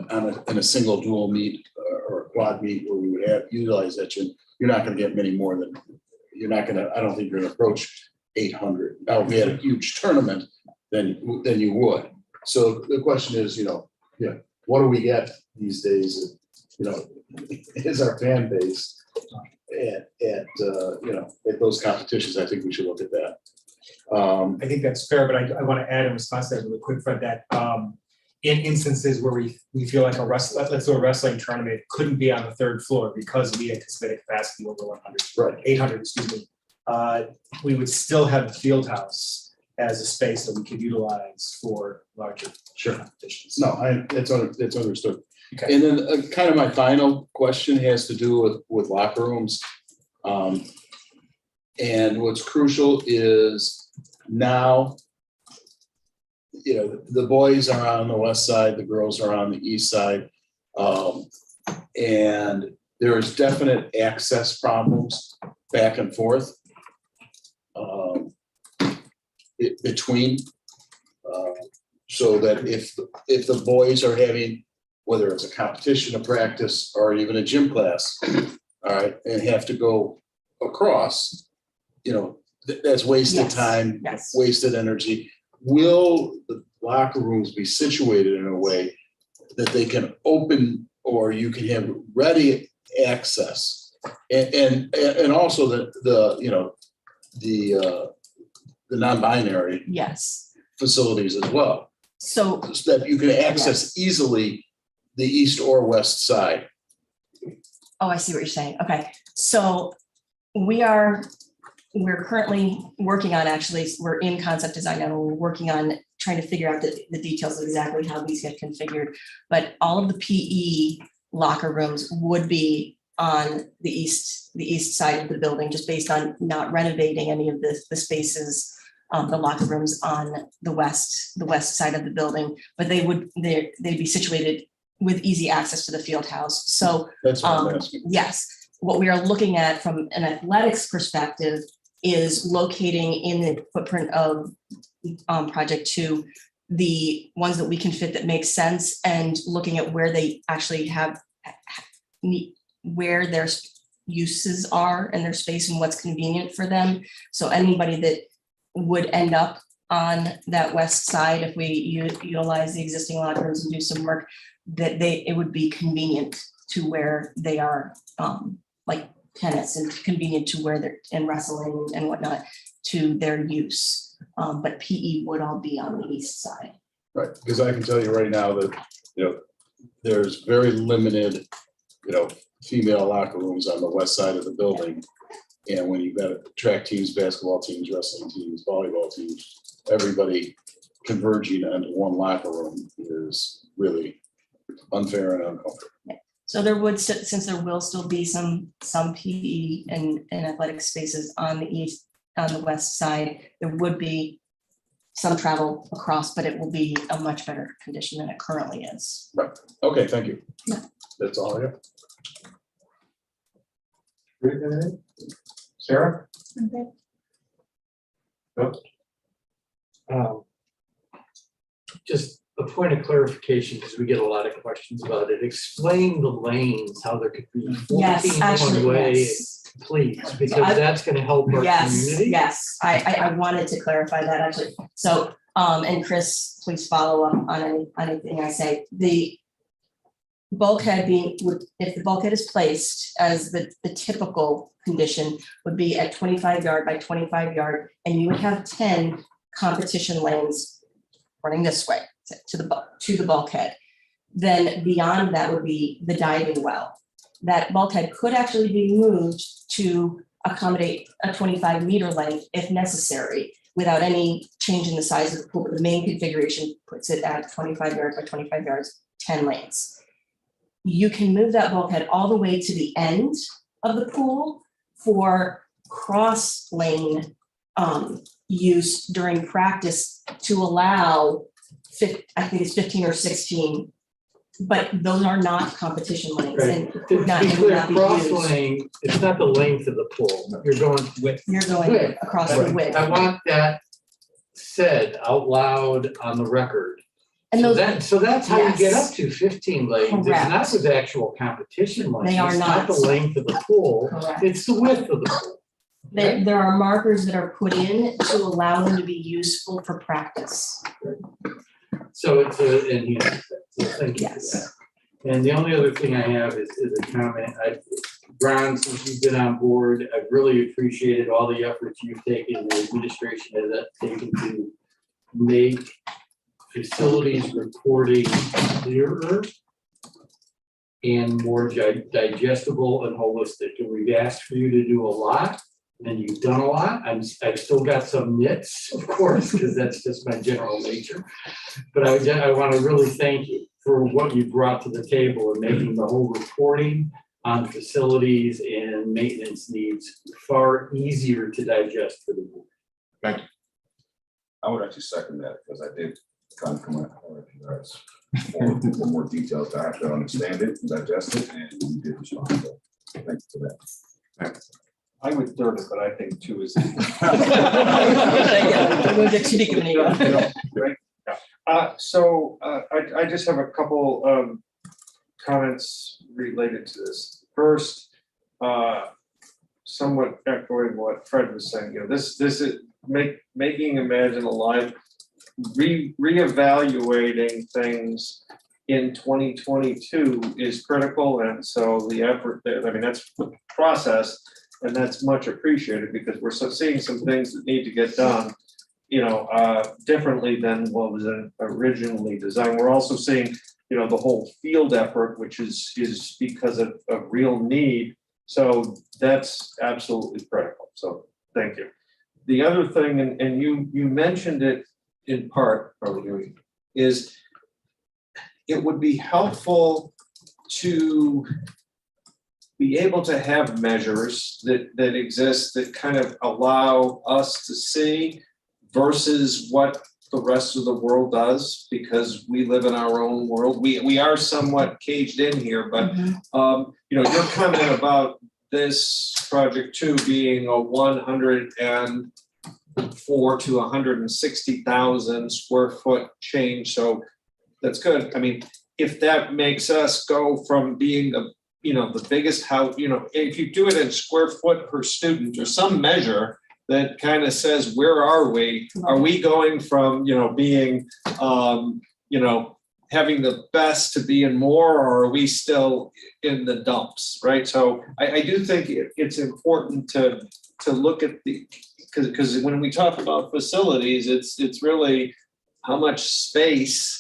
in a single dual meet or a quad meet where we would utilize that gym, you're not gonna get many more than, I don't think you're gonna approach 800. Now, if we had a huge tournament, then you would. So the question is, you know, yeah, what do we get these days? You know, is our fan base at you know, at those competitions? I think we should look at that. I think that's fair, but I want to add in response to that really quick, Fred, that in instances where we feel like let's do a wrestling tournament, couldn't be on the third floor because we anticipate a capacity over 100, right, 800, excuse me. We would still have the field house as a space that we could utilize for larger competitions. No, that's understood. Okay. And then kind of my final question has to do with locker rooms. And what's crucial is now, you know, the boys are on the west side, the girls are on the east side. And there is definite access problems back and forth between, so that if the boys are having, whether it's a competition, a practice, or even a gym class, all right, and have to go across, you know, that's wasted time, wasted energy. Will the locker rooms be situated in a way that they can open, or you can have ready access, and also the you know, the non-binary facilities as well, so that you can access easily the east or west side. Oh, I see what you're saying. Okay, so we're currently working on, actually, we're in concept design now, we're working on trying to figure out the details of exactly how these get configured. But all of the PE locker rooms would be on the east side of the building, just based on not renovating any of the spaces, the locker rooms on the west side of the building. But they'd be situated with easy access to the field house. So that's what I'm asking. Yes, what we are looking at from an athletics perspective is locating in the footprint of Project 2 the ones that we can fit that make sense, and looking at where they actually have where their uses are and their space and what's convenient for them. So anybody that would end up on that west side, if we utilize the existing locker rooms and do some work, that it would be convenient to where they are, like tennis, and convenient to where they're in wrestling and whatnot, to their use. But PE would all be on the east side. Right, because I can tell you right now that, you know, there's very limited, you know, female locker rooms on the west side of the building. And when you've got track teams, basketball teams, wrestling teams, volleyball teams, everybody converging into one locker room is really unfair and uncomfortable. So there would, since there will still be some PE and athletic spaces on the west side, there would be some travel across, but it will be a much better condition than it currently is. Right. Okay, thank you. That's all I have. Sarah? Just a point of clarification, because we get a lot of questions about it. Explain the lanes, how there could be 14 one way, please, because that's going to help our community. Yes, I wanted to clarify that, actually. So, and Chris, please follow up on anything I say. The bulkhead if the bulkhead is placed as the typical condition would be at 25 yard by 25 yard, and you would have 10 competition lanes running this way to the bulkhead. Then beyond that would be the diving well. That bulkhead could actually be moved to accommodate a 25 meter length if necessary, without any change in the size of the pool. But the main configuration puts it at 25 yards by 25 yards, 10 lanes. You can move that bulkhead all the way to the end of the pool for cross lane use during practice, to allow I think it's 15 or 16 but those are not competition lanes Right. and To would not, be would clear, not be cross used. lane, it's not the length of the pool, you're going with. You're going across the width. I want that said out loud on the record. And those- So that's how you get Yes. up to 15 lanes, it's Correct. not with actual competition lanes. They are It's not the not. length of the pool, Correct. it's the width of the pool. There are markers that are put in to allow them to be useful for practice. So it's a, and he's, so thank you for Yes. that. And the only other thing I have is a comment. Ron, since you've been on board, I've really appreciated all the efforts you've taken, the administration has taken to make facilities reporting clearer and more digestible and holistic. And we've asked for you to do a lot, and you've done a lot. I've still got some nits, of course, because that's just my general nature. But I want to really thank you for what you brought to the table and making the whole reporting on facilities and maintenance needs far easier to digest for the board. Thank you. I would actually second that because I did kind of come out with you guys for more details to actually understand it, digest it, and we did respond. So thank you for that. I would third it, but I think two is. I just have a couple of comments related to this. First, somewhat echoing what Fred was saying, this is making Imagine Alive, reevaluating things in 2022 is critical, and so the effort there, that's the process, and that's much appreciated because we're seeing some things that need to get done, differently than what was originally designed. We're also seeing, the whole field effort, which is because of real need. So that's absolutely critical. So thank you. The other thing, and you mentioned it in part earlier, is it would be helpful to be able to have measures that exist that kind of allow us to see versus what the rest of the world does, because we live in our own world. We are somewhat caged in here, but your comment about this project too being a 104 to 160,000 square foot change, so that's good. If that makes us go from being the biggest house, if you do it in square foot per student or some measure that kind of says, where are we? Are we going from, being, having the best to being more, or are we still in the dumps, right? So I do think it's important to look at because when we talk about facilities, it's really how much space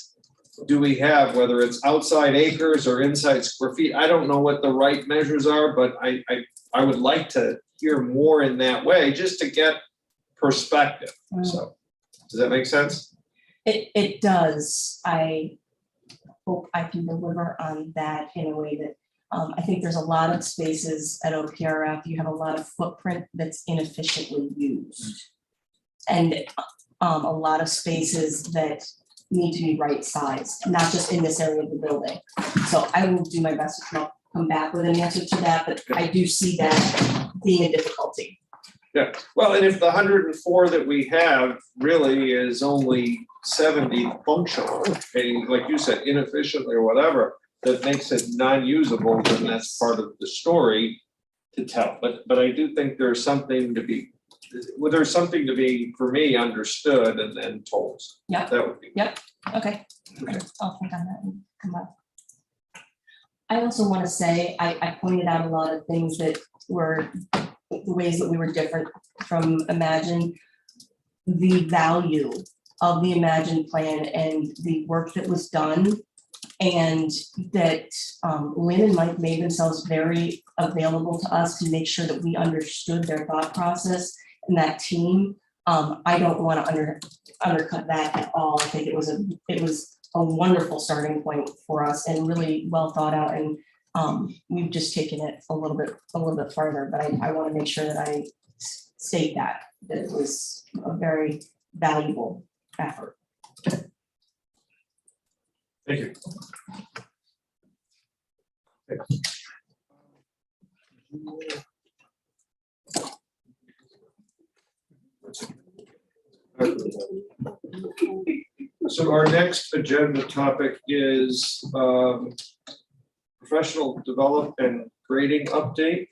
do we have, whether it's outside acres or inside square feet. I don't know what the right measures are, but I would like to hear more in that way just to get perspective. So does that make sense? It does. I hope I can deliver on that in a way that I think there's a lot of spaces at OPRF. You have a lot of footprint that's inefficiently used, and a lot of spaces that need to be right sized, not just in this area of the building. So I will do my best to come back with an answer to that, but I do see that being a difficulty. Yeah, well, and if the 104 that we have really is only 70 functional, and like you said, inefficiently or whatever, that makes it non-usable, then that's part of the story to tell. But I do think there's something to be, for me, understood and then told. Yeah. That would be. Yep. Okay. I'll think on that and come back. I also want to say, I pointed out a lot of things that were the ways that we were different from Imagine. The value of the Imagine plan and the work that was done, and that Lynn and Mike made themselves very available to us to make sure that we understood their thought process and that team. I don't want to undercut that at all. I think it was a wonderful starting point for us and really well thought out, and we've just taken it a little bit further, but I want to make sure that I state that it was a very valuable effort. Thank you. So our next agenda topic is professional development and grading update.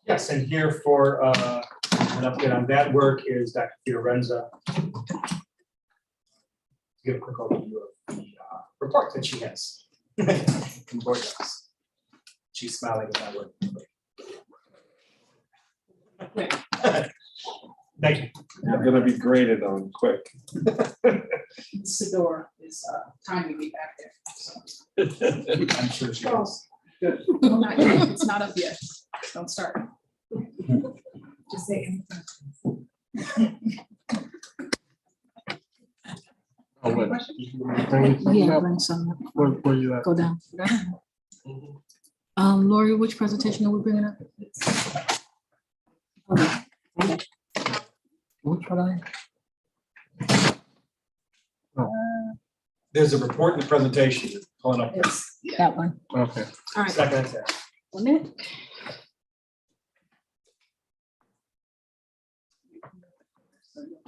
Yes, and here for an update on that work is Dr. Fiorenza. Give a quick overview of the report that she has. from board docs. She's smiling at that word. Thank you. I'm gonna be graded on quick. Sador is timing me back there. So. I'm sure she is. Well, not yet. It's not up yet. Don't start. Just say. Oh, wait. Yeah, bring some. Where you at? Go down. Lori, which presentation are we bringing up? Okay. Which one? There's a report in the presentation, pulling up. Yes, that one. Okay. All right. Second, there. 1 minute.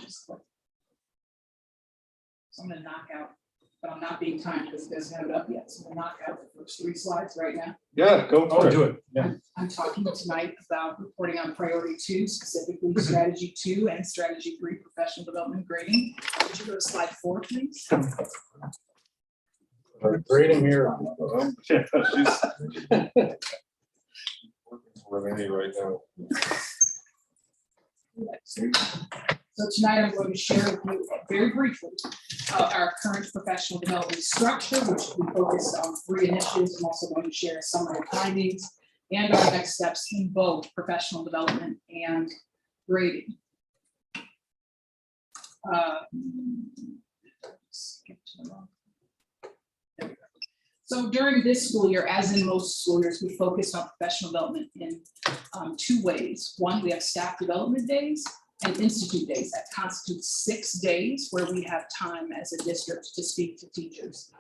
So I'm gonna knock out, but I'm not being timed because it doesn't have it up yet. So I'm gonna knock out the first 3 slides right now. Yeah, go for it. Do it. Yeah. I'm talking tonight about reporting on priority 2, specifically strategy 2 and strategy 3, professional development grading. Would you go to slide 4, please? Grading here. Renee right now. So tonight I'm going to share with you very briefly our current professional development structure, which we focused on 3 initiatives. I'm also going to share a summary of findings and our next steps in both professional development and grading. Skip to the wrong. There we go. So during this school year, as in most school years, we focused on professional development in 2 ways. One, we have staff development days and institute days. That constitutes 6 days where we have time as a district to speak to teachers.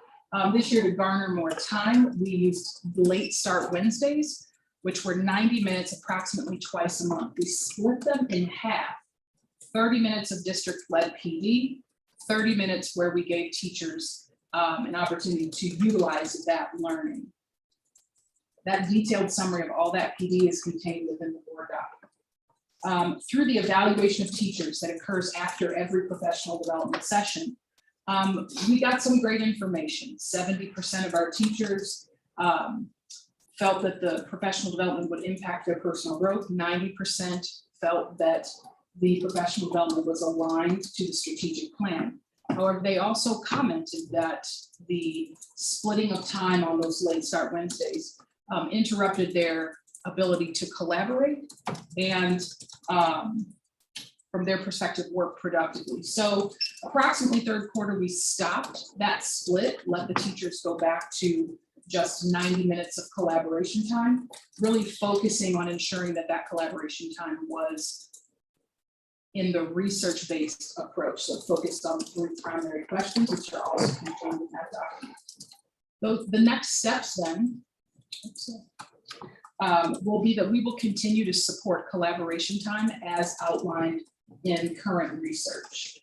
This year, to garner more time, we used late start Wednesdays, which were 90 minutes approximately twice a month. We split them in half, 30 minutes of district-led PD, 30 minutes where we gave teachers an opportunity to utilize that learning. That detailed summary of all that PD is contained within the board doc. Through the evaluation of teachers that occurs after every professional development session, we got some great information. 70% of our teachers felt that the professional development would impact their personal growth. 90% felt that the professional development was aligned to the strategic plan. However, they also commented that the splitting of time on those late start Wednesdays interrupted their ability to collaborate and from their perspective, work productively. So approximately 3rd quarter, we stopped that split, let the teachers go back to just 90 minutes of collaboration time, really focusing on ensuring that that collaboration time was in the research-based approach, so focused on 3 primary questions, which are also contained in that document. So the next steps then will be that we will continue to support collaboration time as outlined in current research,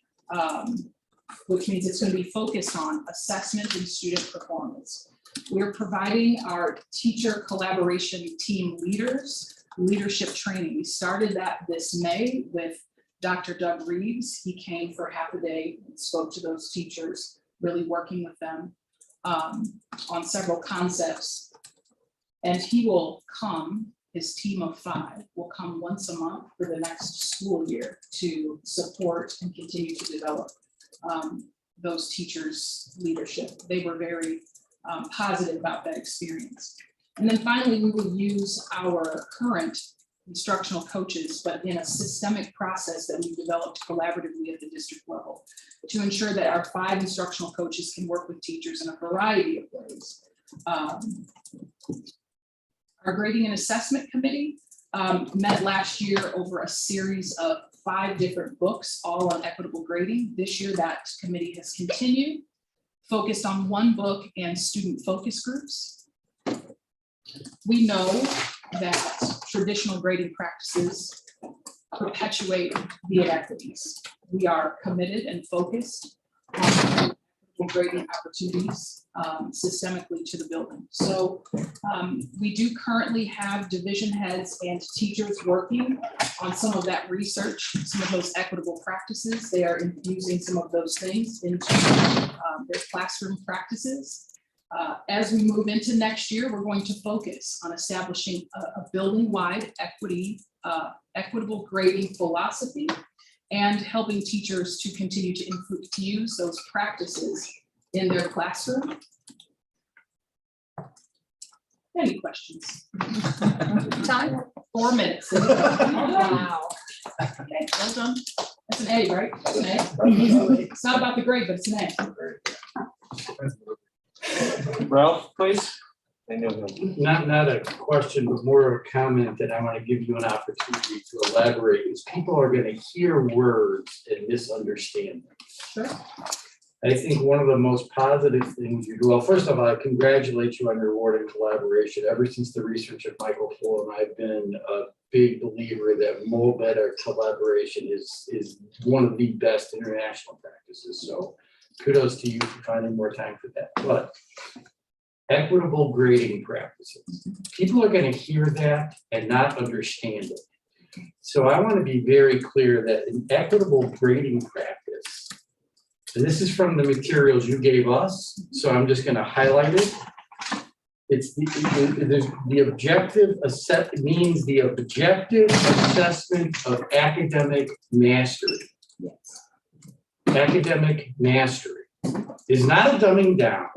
which means it's going to be focused on assessment and student performance. We're providing our teacher collaboration team leaders leadership training. We started that this May with Dr. Doug Reeves. He came for half a day and spoke to those teachers, really working with them on several concepts. And he will come, his team of 5 will come once a month for the next school year to support and continue to develop those teachers' leadership. They were very positive about that experience. And then finally, we will use our current instructional coaches, but in a systemic process that we developed collaboratively at the district level to ensure that our 5 instructional coaches can work with teachers in a variety of ways. Our grading and assessment committee met last year over a series of 5 different books, all on equitable grading. This year, that committee has continued, focused on 1 book and student focus groups. We know that traditional grading practices perpetuate the inequities. We are committed and focused on grading opportunities systemically to the building. So we do currently have division heads and teachers working on some of that research, some of those equitable practices. They are infusing some of those things into their classroom practices. As we move into next year, we're going to focus on establishing a building-wide equitable grading philosophy and helping teachers to continue to use those practices in their classroom. Any questions? Time, 4 minutes. Wow. Okay, well done. That's an A, right? That's an A. It's not about the grade, but it's an A. Ralph, please. I know him. Not a question, but more of a comment that I want to give you an opportunity to elaborate, is people are going to hear words and misunderstand them. Sure. I think one of the most positive things you do, well, first of all, I congratulate you on your award and collaboration. Ever since the research of Michael Fulham, I've been a big believer that more better collaboration is one of the best international practices. So kudos to you for finding more time for that. But equitable grading practices, people are going to hear that and not understand it. So I want to be very clear that an equitable grading practice, and this is from the materials you gave us, so I'm just going to highlight it. It's the objective means the objective assessment of academic mastery. Yes. Academic mastery is not a dumbing down.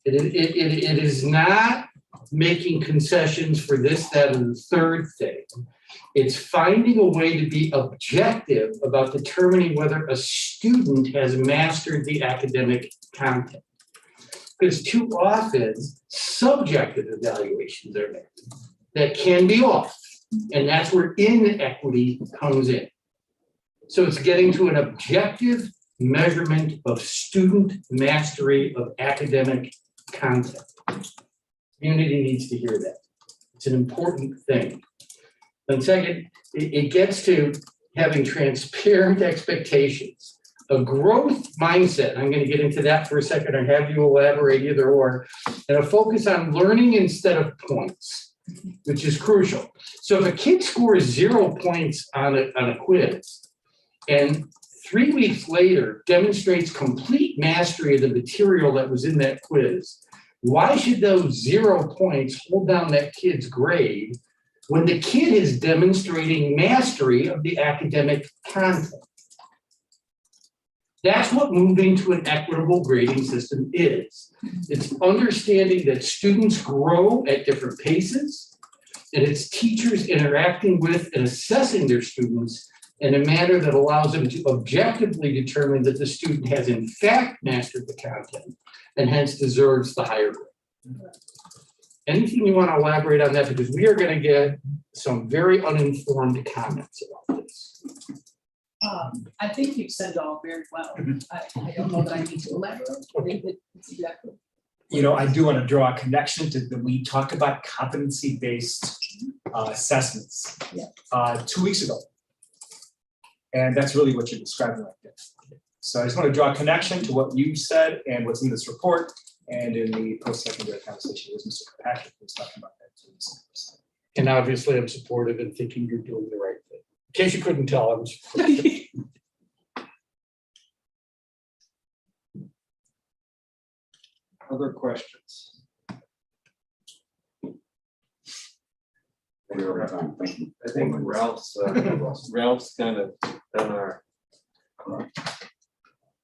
It is not making concessions for this, that, and the third thing. It's finding a way to be objective about determining whether a student has mastered the academic content. Because too often, subjective evaluations are made that can be off, and that's where inequity comes in. So it's getting to an objective measurement of student mastery of academic content. Community needs to hear that. It's an important thing. And second, it gets to having transparent expectations, a growth mindset. I'm going to get into that for a second or have you elaborate either or, and a focus on learning instead of points, which is crucial. So if a kid scores 0 points on a quiz and 3 weeks later demonstrates complete mastery of the material that was in that quiz, why should those 0 points hold down that kid's grade when the kid is demonstrating mastery of the academic content? That's what moving to an equitable grading system is. It's understanding that students grow at different paces, and it's teachers interacting with and assessing their students in a manner that allows them to objectively determine that the student has in fact mastered the content and hence deserves the higher grade. Anything you want to elaborate on that? Because we are going to get some very uninformed comments about this. I think you've said it all very well. I don't know that I need to elaborate. I think that it's exactly. You know, I do want to draw a connection to we talked about competency-based assessments 2 weeks ago. And that's really what you're describing right there. So I just want to draw a connection to what you said and what's in this report and in the post-secondary conversation with Mr. Kirkpatrick who was talking about that 2 weeks ago. And obviously I'm supportive and thinking you're doing the right thing. In case you couldn't tell, I'm supportive. Other questions? I think Ralph's kind of done our.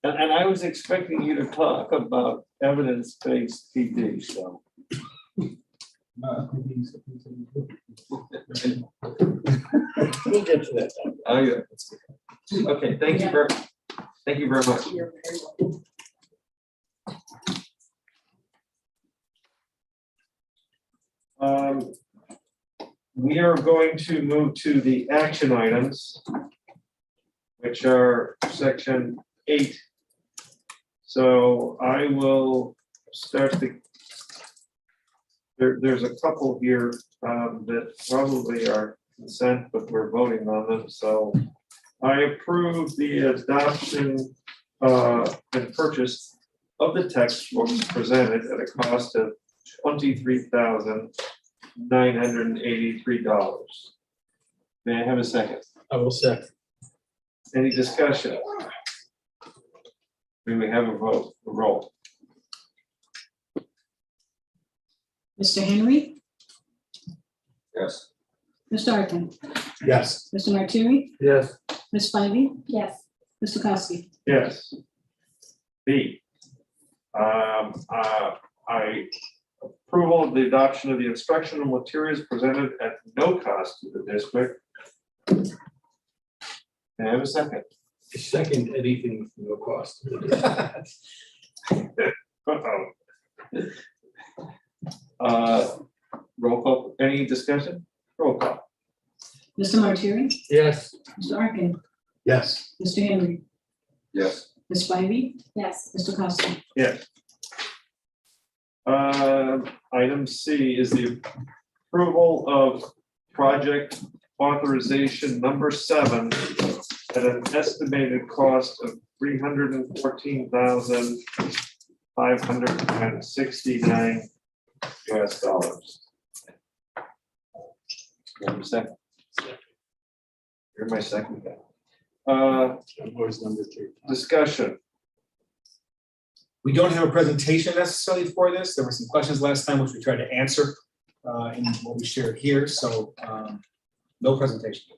And I was expecting you to talk about evidence-based PD, so. We'll get to that. Oh, yeah. Okay, thank you very much. You're very welcome. We are going to move to the action items, which are section 8. So I will start the There's a couple here that probably are consent, but we're voting on them, so I approve the adoption and purchase of the textbooks presented at a cost of $23,983. May I have a second? I will second. Any discussion? May we have a vote, a roll? Mr. Henry, Yes. Mr. Arkin, Yes. Mr. Martiri, Yes. Ms. Spivey, Yes. Mr. Costi. Yes. B. I approval of the adoption of the instructional materials presented at no cost to the district. May I have a second? Second, anything with no cost. Roll call, any discussion? Roll call. Mr. Martiri, Yes. Mr. Arkin, Yes. Mr. Henry, Yes. Ms. Spivey, Yes. Mr. Costi. Yes. Item C is the approval of project authorization number 7 at an estimated cost of $314,569 US dollars. One second. You're my second guy. I'm always number 3. Discussion. We don't have a presentation necessarily for this. There were some questions last time which we tried to answer in what we shared here, so no presentation.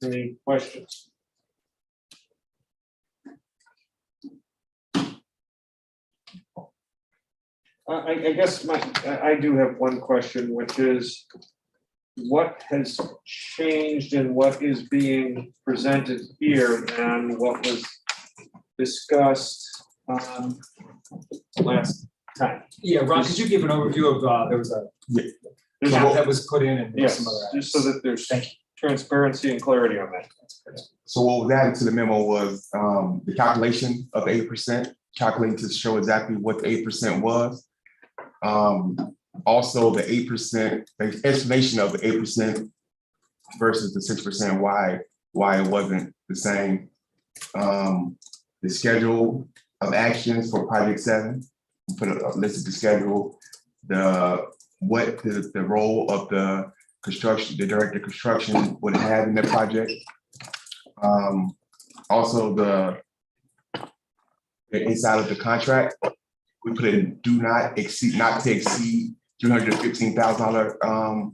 Any questions? I guess I do have one question, which is what has changed in what is being presented here than what was discussed last time? Yeah, Ron, could you give an overview of, there was a cap that was put in and Yes, some other. just so that there's transparency and clarity on that. So what was added to the memo was the calculation of 8%, calculating to show exactly what the 8% was. Also the 8%, the explanation of the 8% versus the 6%, why it wasn't the same. The schedule of actions for project 7, we put a list of the schedule, the role of the construction, the director of construction would have in the project. Also the inside of the contract, we put in do not exceed, not to exceed $315,000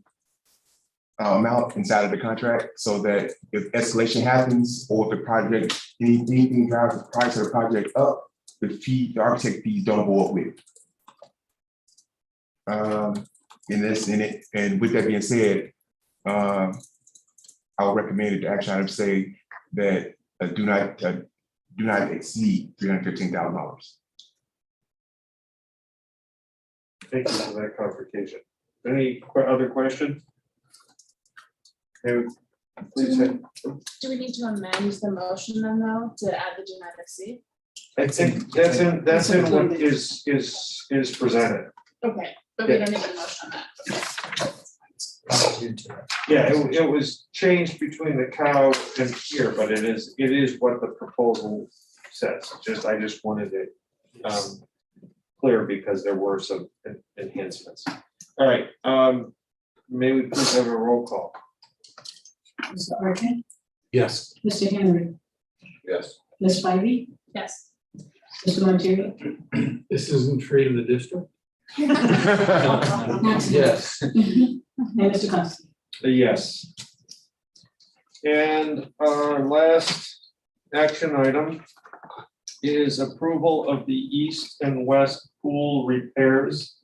amount inside of the contract, so that if escalation happens or if the project, anything drives the price of the project up, the architect fees don't go up with it. And with that being said, I would recommend the action item say that do not exceed $315,000. Thank you for that clarification. Any other questions? Okay, please. Do we need to amend the motion then though, to add the do not exceed? I think that's in what is presented. Okay, but we don't need a motion on that. Yeah, it was changed between the cow and here, but it is what the proposal says. I just wanted it clear because there were some enhancements. All right, may we please have a roll call? Mr. Arkin, Yes. Mr. Henry, Yes. Ms. Spivey, Yes. Mr. Martiri. This isn't free to the district? Not today. Yes. And Mr. Costi. Yes. And our last action item is approval of the east and west pool repairs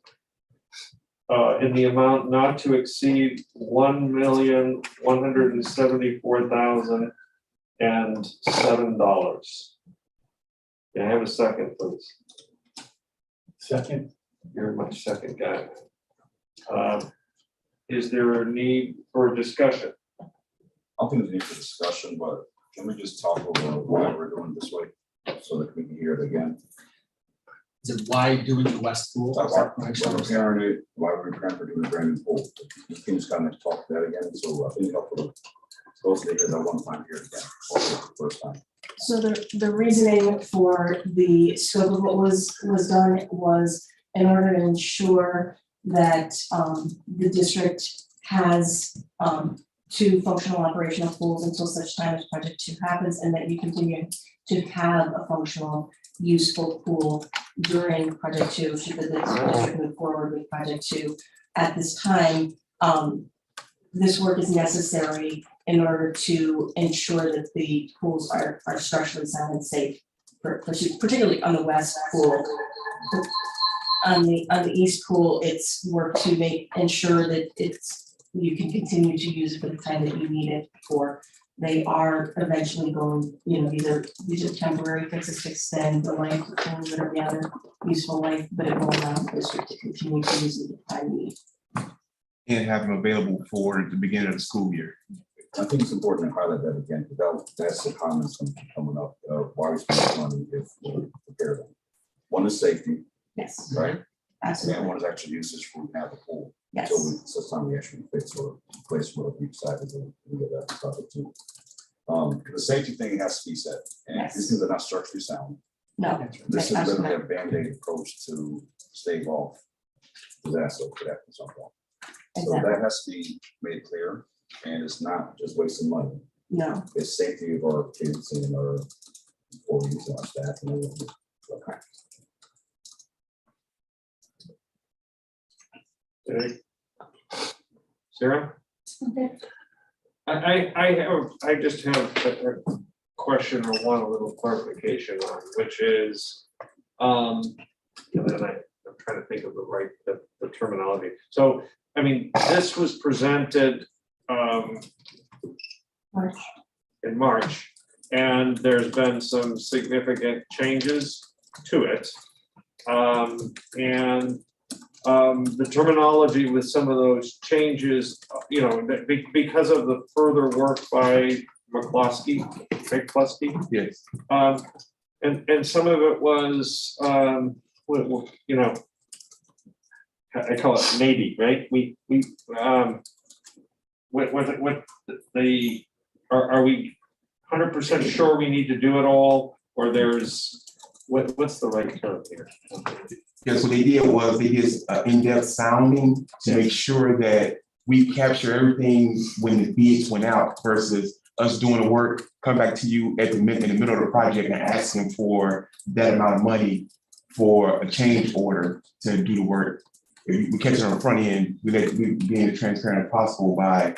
in the amount not to exceed $1,174,007. Can I have a second, please? Second. You're my second guy. Is there a need for discussion? I don't think there's need for discussion, but can we just talk over why we're doing it this way so that we can hear it again? Is it why doing the west pool? Is that what I'm Why we're trying to do the brand new pool. The team's kind of talk that again, so I think helpful. Those because I want to find here again, also the first time. So the reasoning for the scope of what was done was in order to ensure that the district has two functional operational pools until such time as project 2 happens, and that you continue to have a functional, useful pool during project 2, should the district move forward with project 2. At this time, this work is necessary in order to ensure that the pools are structurally sound and safe, particularly on the west pool. On the east pool, it's work to ensure that you can continue to use it for the time that you need it for. They are eventually going, these are temporary fixes to extend the life of pools that are beyond their useful life, but it will allow the district to continue to use it at the time need. And have them available for the beginning of the school year. I think it's important to highlight that again, because that's the comments coming up, why we spend money if we prepare them. One is safety. Yes. Right? Absolutely. And one is actually usage for have the pool. Yes. So it's time we actually fix or place what we decided to do that project too. The safety thing has to be said, and Yes. these things are not structurally sound. No. This is Absolutely. literally a Band-Aid approach to stave off disaster for that at some point. So Exactly. that has to be made clear, and it's not just wasting money. No. It's safety of our kids and our employees and our staff and everything. Okay. Okay. Sarah? I just have a question or want a little clarification on, which is, and then I'm trying to think of the terminology. So, I mean, this was presented in March, and there's been some significant changes to it. The terminology with some of those changes, because of the further work by McCluskey. Yes. And some of it was, I call it maybe, right? Are we 100% sure we need to do it all, or what's the right term here? Yes, what they did was they did in-depth sounding to make sure that we capture everything when the bids went out versus us doing the work, come back to you in the middle of the project and asking for that amount of money for a change order to do the work. If we catch it on the front end, we being as transparent as possible by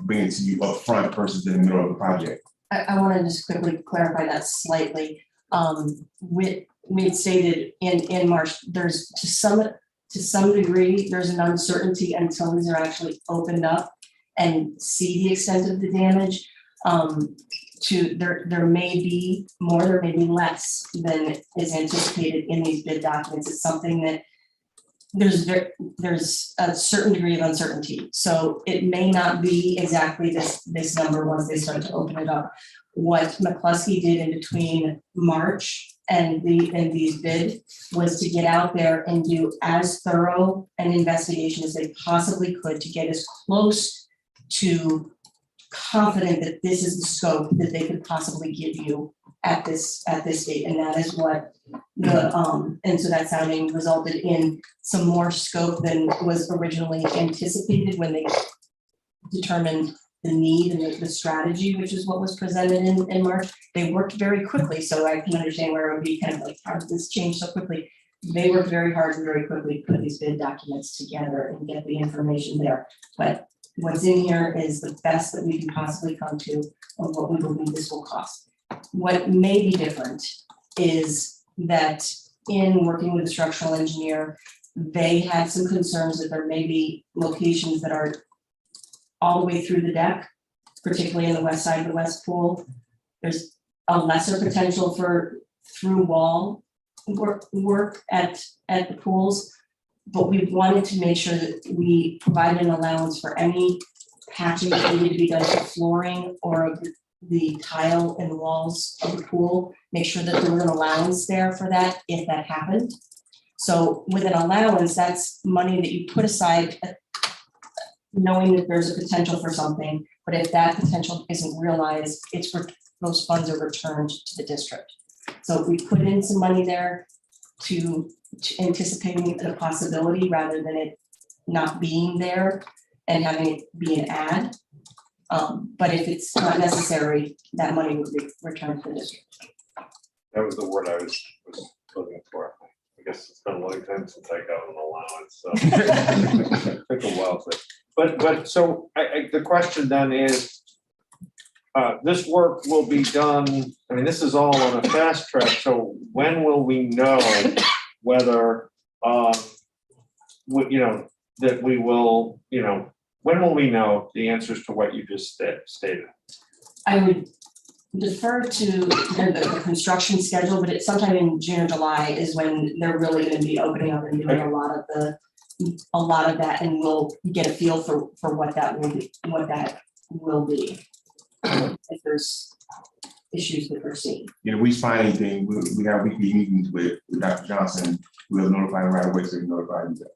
bringing it to you up front versus in the middle of the project. I want to just quickly clarify that slightly. We had stated in March, there's to some degree, there's an uncertainty until these are actually opened up and see the extent of the damage. There may be more, there may be less than is anticipated in these bid documents. It's something that there's a certain degree of uncertainty. So it may not be exactly this number once they start to open it up. What McCluskey did in between March and these bid was to get out there and do as thorough an investigation as they possibly could to get as close to confident that this is the scope that they could possibly give you at this date. And that is what and so that sounding resulted in some more scope than was originally anticipated when they determined the need and the strategy, which is what was presented in March. They worked very quickly, so I can understand where it would be kind of like, how did this change so quickly? They worked very hard and very quickly to put these bid documents together and get the information there. But what's in here is the best that we can possibly come to of what we believe this will cost. What may be different is that in working with a structural engineer, they had some concerns that there may be locations that are all the way through the deck, particularly in the west side of the west pool. There's a lesser potential for through wall work at the pools, but we wanted to make sure that we provided an allowance for any patching that needed to be done to flooring or the tile and walls of the pool, make sure that there was an allowance there for that if that happened. So with an allowance, that's money that you put aside, knowing that there's a potential for something, but if that potential isn't realized, those funds are returned to the district. So if we put in some money there to anticipating a possibility rather than it not being there and having it be an ad. But if it's not necessary, that money would be returned to the district. That was the word I was looking for. I guess it's been a long time since I got an allowance, so. Took a while, but so the question then is, this work will be done, I mean, this is all on a fast track, so when will we know whether, that we will, when will we know the answers to what you just stated? I would defer to the construction schedule, but it's sometime in June or July is when they're really gonna be opening up and doing a lot of that, and we'll get a feel for what that will be. If there's issues that we're seeing. We find anything, we have weekly meetings with Dr. Johnson, we'll notify right away, so we notify you.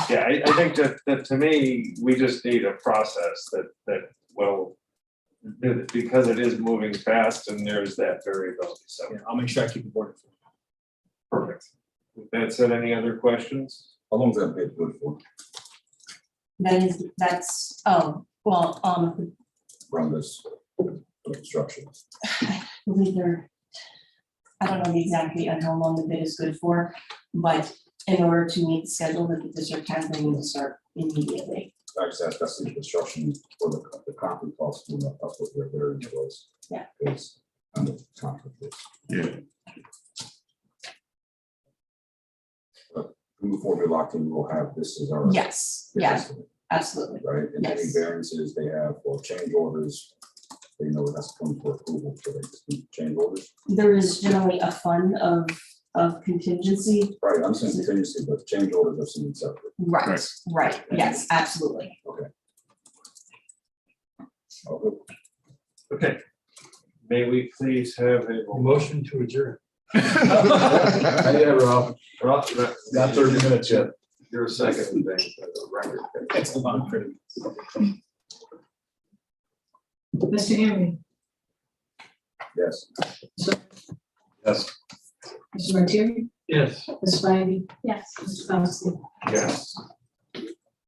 Yeah, I think that to me, we just need a process that will, because it is moving fast and there's that variability, so. Yeah, I'll make sure I keep the board informed. Perfect. With that said, any other questions? How long is that bid good for? From this construction? I believe I don't know exactly on how long the bid is good for, but in order to meet the schedule that the district has, they need to start immediately. Like I said, that's the construction for the concrete costs, that's what they're very close. Yeah. It's under concrete. Yeah. But before we lock in, we'll have this as our. Yes, yes, absolutely. Right, and any Yes. variances they have or change orders, they know that's coming for approval, so they just need change orders. There is generally a fund of contingency. Right, I'm saying contingency, but change orders are something separate. Right, yes, absolutely. Okay. Okay. May we please have a Motion to adjourn. Yeah, Rob. Not 30 minutes yet. You're a second thing. It's a long pretty. Mr. Henry, Yes. Yes. Mr. Martieri, Yes. Ms. Spivey, Yes. Mr. Fausti. Yes.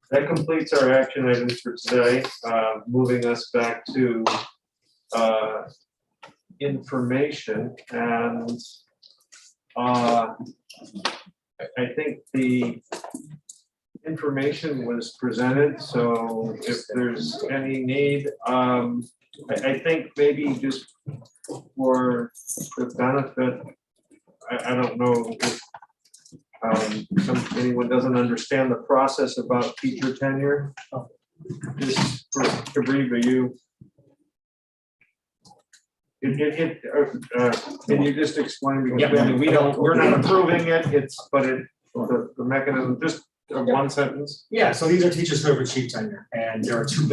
That completes our action items for today, moving us back to information, and I think the information was presented, so if there's any need, I think maybe just for the benefit, I don't know if anyone doesn't understand the process about teacher tenure. Just for Kabriba, can you just explain, because I mean, we're not approving it, the mechanism, just one sentence. Yeah, so these are teachers who have achieved tenure, and there are two. Is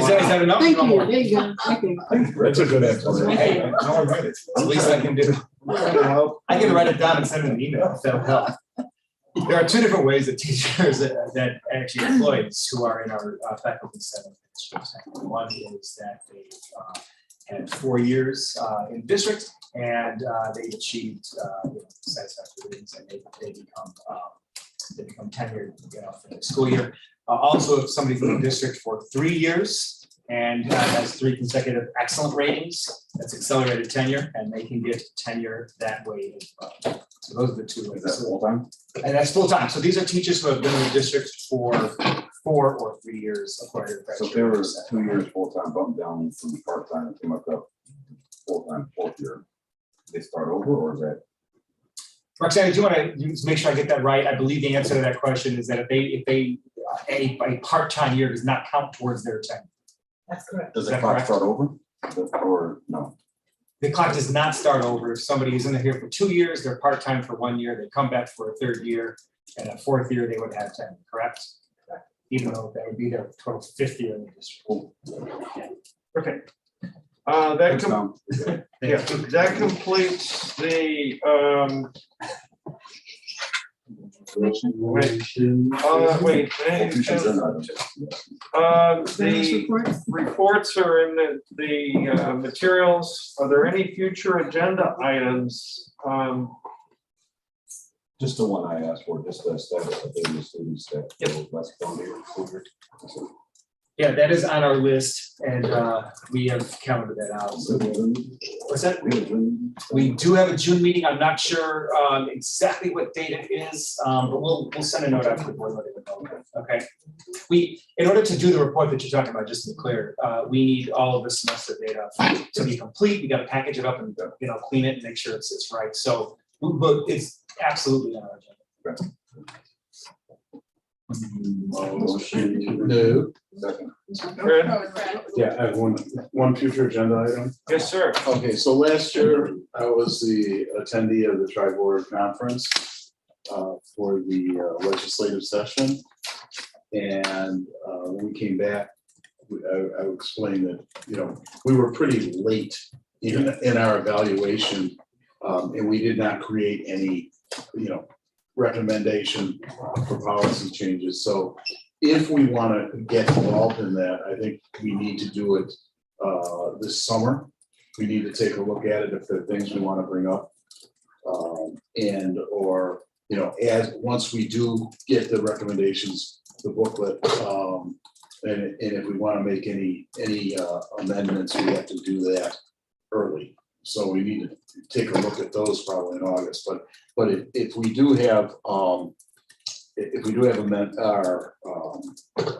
that enough? Thank you, there you go. Okay. That's a good explanation. At least I can do. I can write it down and send an email if that'll help. There are two different ways that teachers that actually employees who are in our faculty setting. One is that they had 4 years in district, and they've achieved satisfactory ratings, and they become tenured for the school year. Also, if somebody from the district for 3 years and has 3 consecutive excellent ratings, that's accelerated tenure, and they can get tenure that way as well. So those are the two ways. Is that full time? And that's full time. So these are teachers who have been in the district for 4 or 3 years according to the So if there was 2 years full time, bump down from part time, came up full time 4th year, they start over, or is that? Roxanne, do you want to make sure I get that right? I believe the answer to that question is that if a part-time year does not count towards their tenure. That's correct. Does the clock start over, or no? The clock does not start over. If somebody is in here for 2 years, they're part-time for 1 year, they come back for a 3rd year, and a 4th year, they would have tenure, correct? even though that would be their total 50 in the district. Okay. That completes the, the reports are in the materials. Are there any future agenda items? Just the one I asked for, just the status of the students that. Less funding. Yeah, that is on our list, and we have counted that out. So, what's that? We do have a June meeting. I'm not sure exactly what date it is, but we'll send a note out to the board letting them know. Okay. In order to do the report that you're talking about, just to be clear, we need all of the semester data to be complete. We got to package it up and clean it and make sure it's right. So, but it's absolutely on our agenda. No. Fred? Yeah, I have one future agenda item. Yes, sir. Okay, so last year I was the attendee of the tri-board conference for the legislative session. And when we came back, I explained that, we were pretty late in our evaluation. And we did not create any, recommendation for policy changes. So if we want to get involved in that, I think we need to do it this summer. We need to take a look at it if there are things we want to bring up. As once we do get the recommendations, the booklet, and if we want to make any amendments, we have to do that early. So we need to take a look at those probably in August, but if we do have our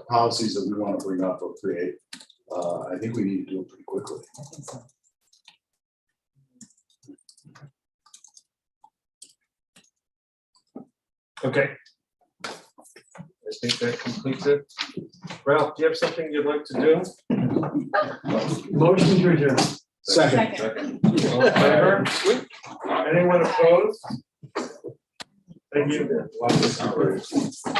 policies that we want to bring up or create, I think we need to do it pretty quickly. Okay. I think that completes it. Ralph, do you have something you'd like to do? Motion to adjourn. Second. All in favor? Anyone opposed? Thank you.